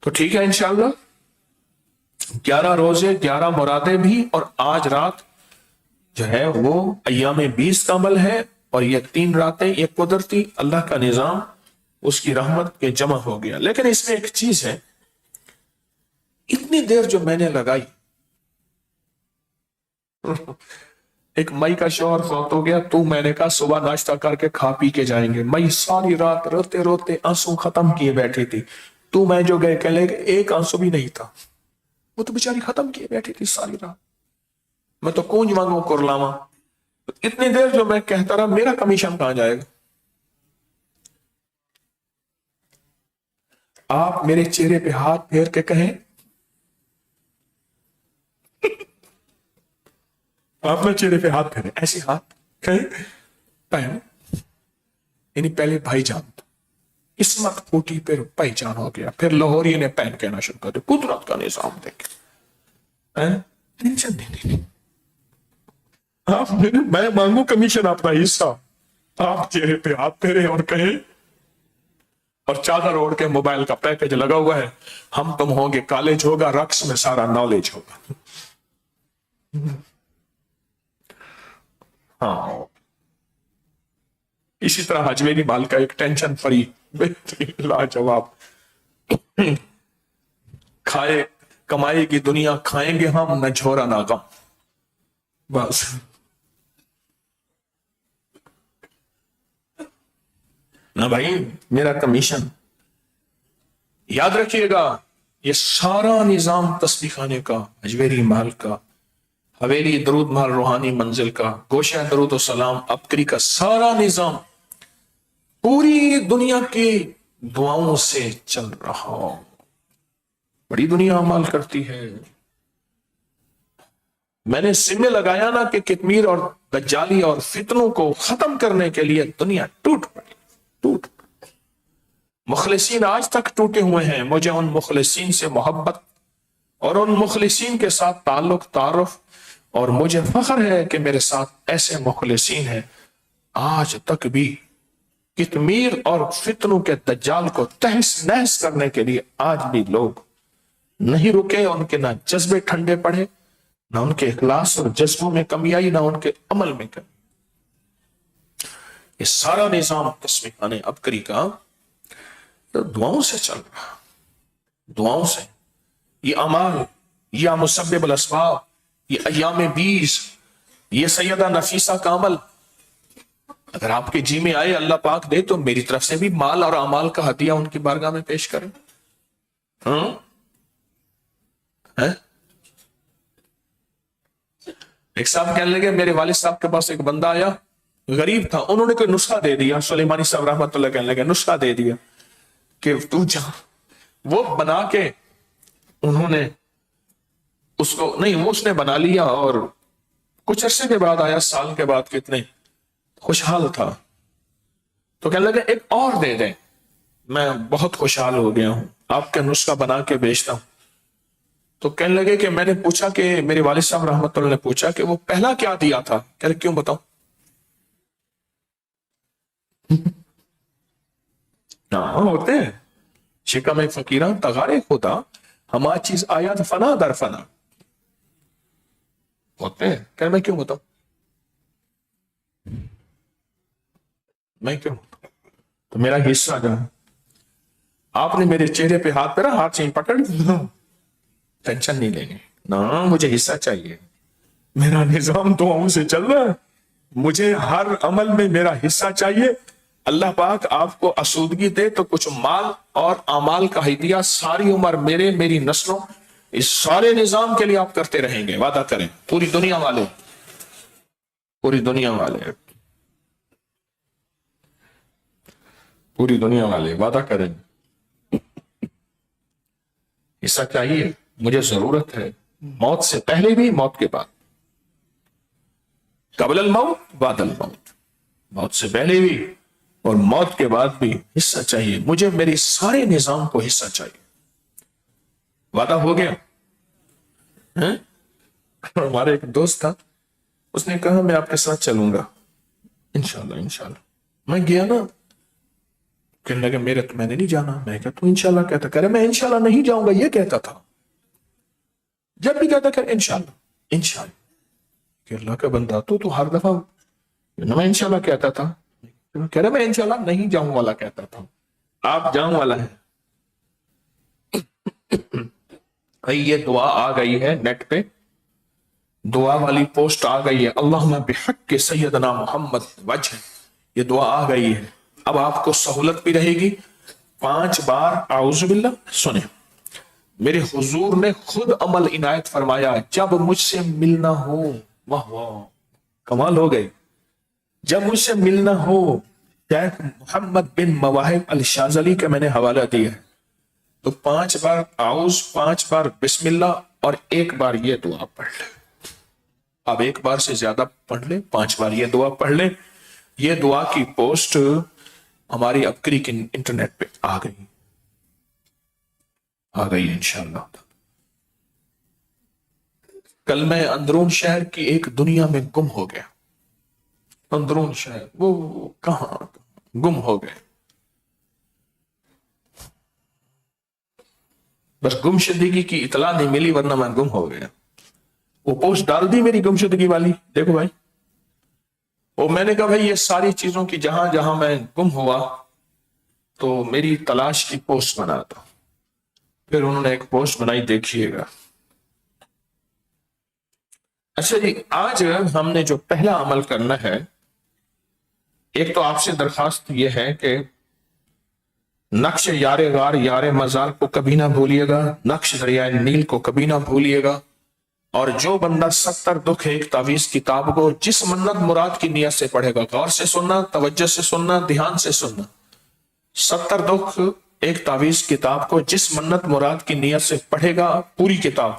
تو ٹھیک ہے انشاءاللہ 11 روزے 11 مرادیں بھی. اور آج رات جو ہے وہ ایام 20 کا عمل ہے، اور یہ 3 راتیں یہ قدرتی اللہ کا نظام، اس کی رحمت کے جمع ہو گیا. لیکن اس میں ایک چیز ہے، اتنی دیر جو میں نے لگائی، ایک مئی کا شوہر فوت ہو گیا، تو میں نے کہا صبح ناشتہ کر کے کھا پی کے جائیں گے. مئی ساری رات روتے روتے آنسو ختم کیے بیٹھی تھی. تو میں جو گئے کہنے لگے ایک آنسو بھی نہیں تھا، وہ تو بیچاری ختم کیے بیٹھی تھی ساری رات. میں تو کونج مانگوں کرلاواں. اتنی دیر جو میں کہتا رہا، میرا کمیشن کہاں جائے گا؟ آپ میرے چہرے پہ ہاتھ پھیر کے کہیں، آپ نے چہرے پہ ہاتھ پھیرے، ایسے ہاتھ کہیں پہن، یعنی پہلے بھائی جان تھا، قسمت پھوٹی پھر بھائی جان ہو گیا، پھر لاہوری نے پہن کہنا شروع کر دیا. قدرت کا نظام دیکھیں، ٹینشن نہیں. آپ میں مانگوں کمیشن اپنا حصہ، آپ چہرے پہ ہاتھ پھیرے اور کہیں، اور چادر اوڑھ کے موبائل کا پیکج لگا ہوا ہے، ہم تم ہوں گے، کالج ہوگا، رقص میں سارا نالج ہوگا. ہاں اسی طرح حجویری بال کا ایک ٹینشن فری بہترین لاجواب، کھائے کمائے گی دنیا، کھائیں گے ہم، نہ جھورا نہ غم. بس نہ بھائی میرا کمیشن. یاد رکھیے گا یہ سارا نظام تسبیح خانے کا، حجویری محل کا، حویلی درود محل روحانی منزل کا، گوشہ درود و سلام ابکری کا، سارا نظام پوری دنیا کی دعاؤں سے چل رہا. بڑی دنیا عمل کرتی ہے. میں نے سمے لگایا نا کہ کتمیر اور دجالی اور فتنوں کو ختم کرنے کے لیے دنیا ٹوٹ پڑی. مخلصین آج تک ٹوٹے ہوئے ہیں. مجھے ان مخلصین سے محبت اور ان مخلصین کے ساتھ تعارف، اور مجھے فخر ہے کہ میرے ساتھ ایسے مخلصین ہیں. آج تک بھی کتمیر اور فتنوں کے دجال کو تہس نہس کرنے کے لیے آج بھی لوگ نہیں رکے. ان کے نہ جذبے ٹھنڈے پڑے، نہ ان کے اخلاص اور جذبوں میں کمی آئی، نہ ان کے عمل میں کمی. یہ سارا نظام تسبیح خانے ابکری کا دعاؤں سے چل رہا، دعاؤں سے. یہ اعمال، یہ مسبب الاسباب، یہ ایام 20، یہ سیدہ نفیسہ کا عمل اگر آپ کے جی میں آئے اللہ پاک دے تو میری طرف سے بھی مال اور اعمال کا ہدیہ ان کی بارگاہ میں پیش کریں. ہاں ایک صاحب کہنے لگے میرے والد صاحب کے پاس ایک بندہ آیا غریب تھا, انہوں نے کوئی نسخہ دے دیا. سلیمانی صاحب رحمۃ اللہ کہنے لگے نسخہ دے دیا کہ تو جا, وہ بنا کے انہوں نے اس کو نہیں, وہ اس نے بنا لیا اور کچھ عرصے کے بعد آیا, سال کے بعد کتنے خوشحال تھا. تو کہنے لگے ایک اور دے دیں, میں بہت خوشحال ہو گیا ہوں, آپ کا نسخہ بنا کے بیچتا ہوں. تو کہنے لگے کہ میں نے پوچھا کہ میرے والد صاحب رحمۃ اللہ نے پوچھا کہ وہ پہلا کیا دیا تھا, کہہ رہے کیوں بتاؤ. ہاں ہوتے ہیں شکم فقیران تغارے خدا, ہما چیز آیا تو فنا در فنا ہوتے ہیں. کہ میں کیوں بتاؤں, میں کیوں بتاؤں, تو میرا حصہ جو ہے آپ نے میرے چہرے پہ ہاتھ پہ ہاتھ سے پکڑ لیا, ٹینشن نہیں لینی نا, مجھے حصہ چاہیے, میرا نظام دعاؤں سے چل رہا ہے, مجھے ہر عمل میں میرا حصہ چاہیے. اللہ پاک آپ کو آسودگی دے تو کچھ مال اور اعمال کا ہدیہ ساری عمر میری نسلوں اس سارے نظام کے لیے آپ کرتے رہیں گے. وعدہ کریں پوری دنیا والے, پوری دنیا والے, پوری دنیا والے وعدہ کریں. حصہ چاہیے, مجھے ضرورت ہے, موت سے پہلے بھی موت کے بعد, قبل الموت بعد الموت, موت سے پہلے بھی اور موت کے بعد بھی حصہ چاہیے. مجھے میری سارے نظام کو حصہ چاہیے. وعدہ ہو گیا. ہمارے ایک دوست تھا, اس نے کہا میں آپ کے ساتھ چلوں گا انشاءاللہ انشاءاللہ. میں گیا نا, کہنے لگا میں نے نہیں جانا. میں کہا تو انشاءاللہ کہتا, کہہ رہے میں انشاءاللہ نہیں جاؤں گا, یہ کہتا تھا جب بھی کہتا کہ انشاءاللہ انشاءاللہ. کہ اللہ کا بندہ تو ہر دفعہ میں انشاءاللہ کہتا تھا, کہہ رہے میں انشاءاللہ نہیں جاؤں والا کہتا تھا, آپ جاؤں والا ہے. یہ دعا آ گئی ہے نیٹ پہ, دعا والی پوسٹ آ گئی ہے, اللہم بحق سیدنا محمد وجہ, یہ دعا آ گئی ہے. اب آپ کو سہولت بھی رہے گی. 5 بار اعوذ باللہ سنیں. میرے حضور نے خود عمل عنایت فرمایا, جب مجھ سے ملنا ہو, واہ واہ کمال ہو گئی, جب مجھ سے ملنا ہو. شیخ محمد بن مواہب الشاذلی کا میں نے حوالہ دیا ہے. تو 5 بار اعوذ, 5 بار بسم اللہ اور 1 بار یہ دعا پڑھ لے. اب 1 بار سے زیادہ پڑھ لے, 5 بار یہ دعا پڑھ لے. یہ دعا کی پوسٹ ہماری ابکری کے انٹرنیٹ پہ آ گئی انشاءاللہ. کل میں اندرون شہر کی ایک دنیا میں گم ہو گیا. اندرون شہر وہ کہاں گم ہو گئے, بس گمشدگی کی اطلاع نہیں ملی ورنہ میں گم ہو گیا. وہ پوسٹ ڈال دی میری گمشدگی والی, دیکھو بھائی. اور میں نے کہا بھائی یہ ساری چیزوں کی جہاں جہاں میں گم ہوا تو میری تلاش کی پوسٹ بنا دو. پھر انہوں نے ایک پوسٹ بنائی, دیکھیے گا. اچھا جی, آج ہم نے جو پہلا عمل کرنا ہے, ایک تو آپ سے درخواست یہ ہے کہ نقش یار غار یار مزار کو کبھی نہ بھولیے گا, نقش دریائے نیل کو کبھی نہ بھولیے گا. اور جو بندہ 70 دکھ ایک تعویذ کتاب کو جس منت مراد کی نیت سے پڑھے گا, غور سے سننا, توجہ سے سننا, دھیان سے سننا. 70 دکھ ایک تعویذ کتاب کو جس منت مراد کی نیت سے پڑھے گا, پوری کتاب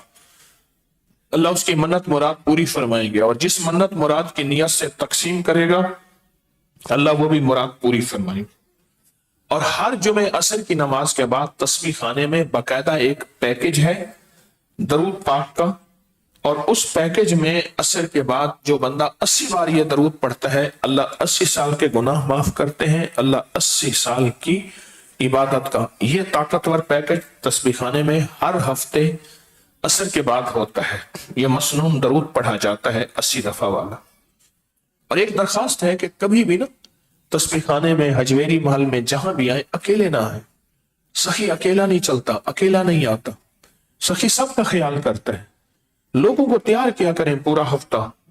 اللہ اس کی منت مراد پوری فرمائیں گے. اور جس منت مراد کی نیت سے تقسیم کرے گا اللہ وہ بھی مراد پوری فرمائیں گے. اور ہر جمعہ عصر کی نماز کے بعد تسبیح خانے میں باقاعدہ ایک پیکج ہے درود پاک کا, اور اس پیکج میں عصر کے بعد جو بندہ 80 بار یہ درود پڑھتا ہے اللہ 80 سال کے گناہ معاف کرتے ہیں, اللہ 80 سال کی عبادت کا. یہ طاقتور پیکج تسبیح خانے میں ہر ہفتے عصر کے بعد ہوتا ہے. یہ مسنون درود پڑھا جاتا ہے 80 دفعہ والا. اور ایک درخواست ہے کہ کبھی بھی نا تسبیح خانے میں, حجویری محل میں, جہاں بھی آئے اکیلے نہ آئے. سخی اکیلا نہیں چلتا, اکیلا نہیں آتا. سخی سب کا خیال کرتا ہے. لوگوں کو تیار کیا کریں پورا ہفتہ,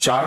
4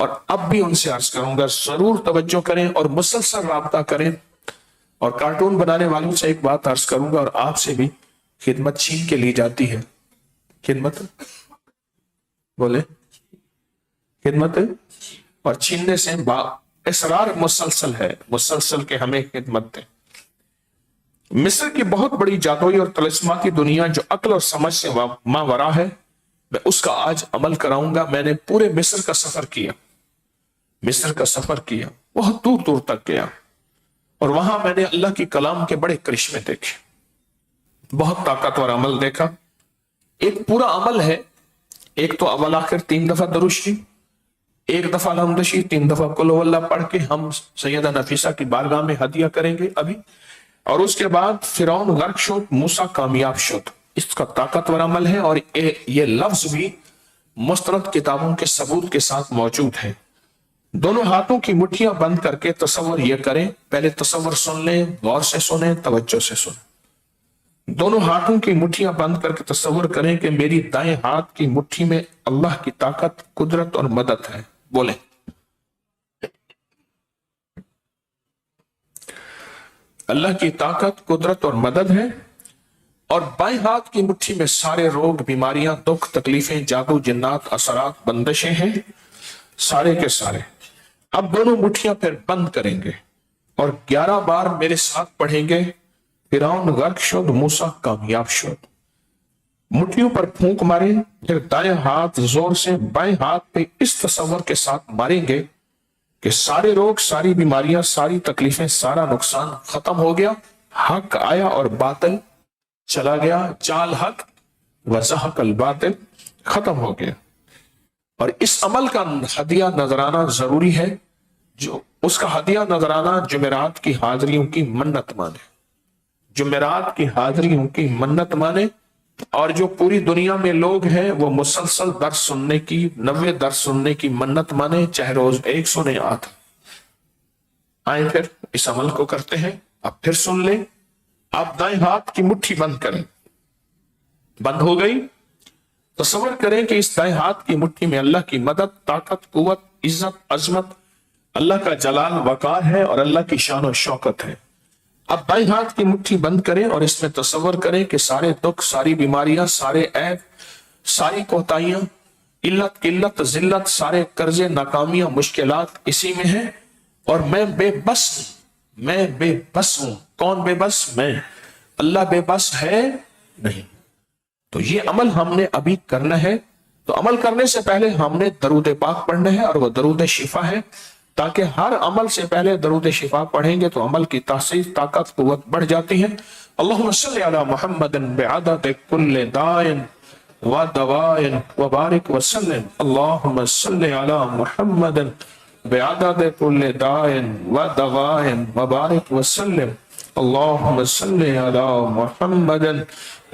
اور اب بھی ان سے عرض کروں گا ضرور توجہ کریں اور مسلسل رابطہ کریں. اور کارٹون بنانے والوں سے ایک بات عرض کروں گا اور آپ سے بھی, خدمت چھین کے لی جاتی ہے. خدمت بولے, خدمت اور چھیننے سے اصرار مسلسل ہے, مسلسل کے ہمیں خدمت دیں. مصر کی بہت بڑی جادوئی اور طلسماتی دنیا جو عقل اور سمجھ سے ماورا ہے, میں اس کا آج عمل کراؤں گا. میں نے پورے مصر کا سفر کیا, مصر کا سفر کیا, بہت دور دور تک گیا, اور وہاں میں نے اللہ کی کلام کے بڑے کرشمے دیکھے, بہت طاقتور عمل دیکھا. ایک پورا عمل ہے, ایک تو اول آخر 3 دفعہ درود شریف, 1 دفعہ الحمد شریف, 3 دفعہ قل ہو اللہ پڑھ کے ہم سیدہ نفیسہ کی بارگاہ میں ہدیہ کریں گے ابھی. اور اس کے بعد فرعون غرق شد, موسیٰ کامیاب شد. اس کا طاقتور عمل ہے, اور یہ لفظ بھی مستند کتابوں کے ثبوت کے ساتھ موجود ہے. دونوں ہاتھوں کی مٹھیاں بند کر کے تصور یہ کریں, پہلے تصور سن لیں, غور سے سنیں, توجہ سے سنیں. دونوں ہاتھوں کی مٹھیاں بند کر کے تصور کریں کہ میری دائیں ہاتھ کی مٹھی میں اللہ کی طاقت, قدرت اور مدد ہے. بولیں اللہ کی طاقت, قدرت اور مدد ہے. اور بائیں ہاتھ کی مٹھی میں سارے روگ, بیماریاں, دکھ, تکلیفیں, جادو, جنات, اثرات, بندشیں ہیں, سارے کے سارے. اب دونوں مٹھیاں پھر بند کریں گے اور 11 بار میرے ساتھ پڑھیں گے, فرعون غرق شد, موسیٰ کامیاب شد. مٹھیوں پر پھونک ماریں, پھر دائیں ہاتھ زور سے بائیں ہاتھ پہ اس تصور کے ساتھ ماریں گے کہ سارے روگ, ساری بیماریاں, ساری تکلیفیں, سارا نقصان ختم ہو گیا, حق آیا اور باطل چلا گیا, چال حق وزحق الباطل, ختم ہو گیا. اور اس عمل کا ہدیہ نذرانہ ضروری ہے, جو اس کا ہدیہ نذرانہ جمعرات کی حاضریوں کی منت مانے, جمعرات کی حاضریوں کی منت مانے. اور جو پوری دنیا میں لوگ ہیں وہ مسلسل درس سننے کی, 90 درس سننے کی منت مانے, چاہے روز 1 سنے, آئیں پھر اس عمل کو کرتے ہیں. اب پھر سن لیں. آپ دائیں ہاتھ کی مٹھی بند کریں, بند ہو گئی. تصور کریں کہ اس دائیں ہاتھ کی مٹھی میں اللہ کی مدد, طاقت, قوت, عزت, عظمت, اللہ کا جلال وقار ہے اور اللہ کی شان و شوکت ہے. اب بائیں ہاتھ کی مٹھی بند کریں اور اس میں تصور کریں کہ سارے دکھ, ساری بیماریاں, سارے عیب, ساری کوتاہیاں, علت, قلت, ذلت, سارے قرضے, ناکامیاں, مشکلات اسی میں ہیں, اور میں بے بس ہوں, میں بے بس ہوں. کون بے بس؟ میں. اللہ بے بس ہے نہیں. تو یہ عمل ہم نے ابھی کرنا ہے. تو عمل کرنے سے پہلے ہم نے درود پاک پڑھنا ہے, اور وہ درود شفا ہے, تاکہ ہر عمل سے پہلے درود شفا پڑھیں گے تو عمل کی تاثیر, طاقت, قوت بڑھ جاتی ہے. اللہم صلی علی محمد بعدد کل دائن و دوائن وبارک وسلم. اللہم صلی علی محمد بعدد کل دائن و دوائن وبارک وسلم. اللہم صلی علی محمد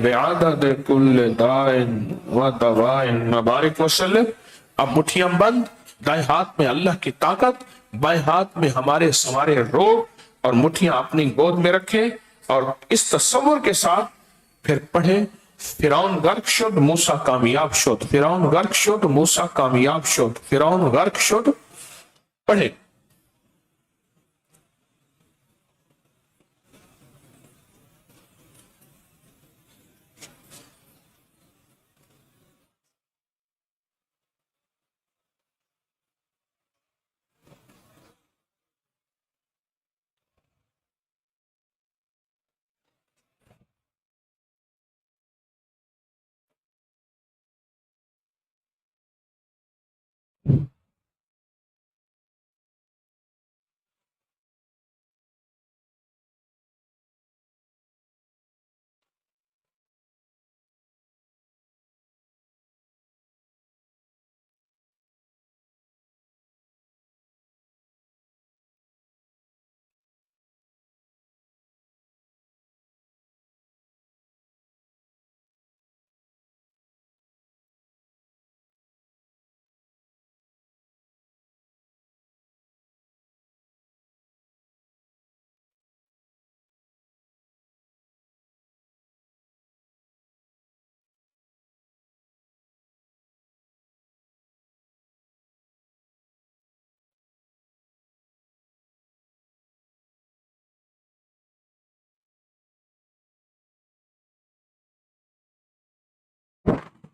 بعدد کل دائن و دوائن وبارک وسلم. اب مٹھیاں بند, دائیں ہاتھ میں اللہ کی طاقت, بائیں ہاتھ میں ہمارے سوارے روگ, اور مٹھیاں اپنی گود میں رکھیں اور اس تصور کے ساتھ پھر پڑھیں فرعون غرق شد, موسیٰ کامیاب شد, فرعون غرق شد, موسیٰ کامیاب شد, فرعون غرق شد. پڑھیں.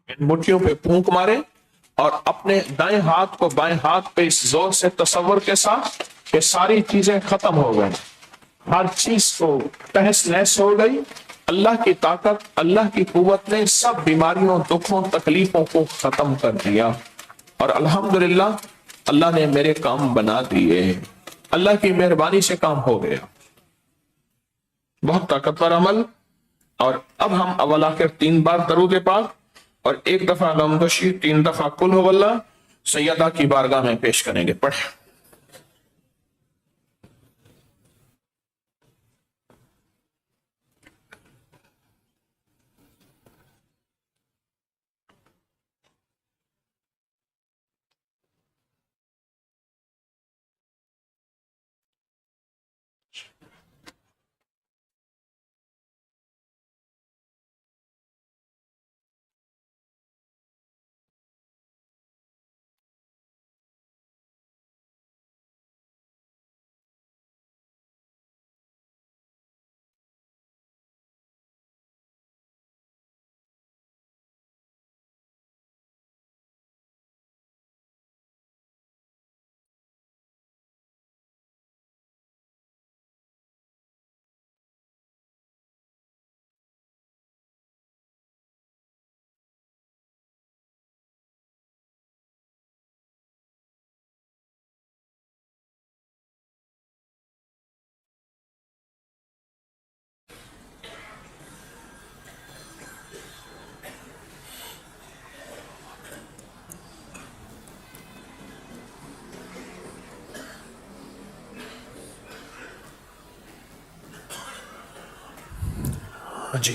ان مٹھیوں پہ پھونک مارے اور اپنے دائیں ہاتھ کو بائیں ہاتھ پہ اس زور سے تصور کے ساتھ کہ ساری چیزیں ختم ہو گئی، ہر چیز کو تہس نہس ہو گئی، اللہ کی طاقت اللہ کی قوت نے سب بیماریوں دکھوں تکلیفوں کو ختم کر دیا، اور الحمدللہ اللہ نے میرے کام بنا دیے، اللہ کی مہربانی سے کام ہو گیا۔ بہت طاقتور عمل۔ اور اب ہم اول آخر 3 بار درود پاک اور 1 دفعہ لمدشی، 3 دفعہ قل هو اللہ سیدہ کی بارگاہ میں پیش کریں گے۔ پڑھیں۔ جی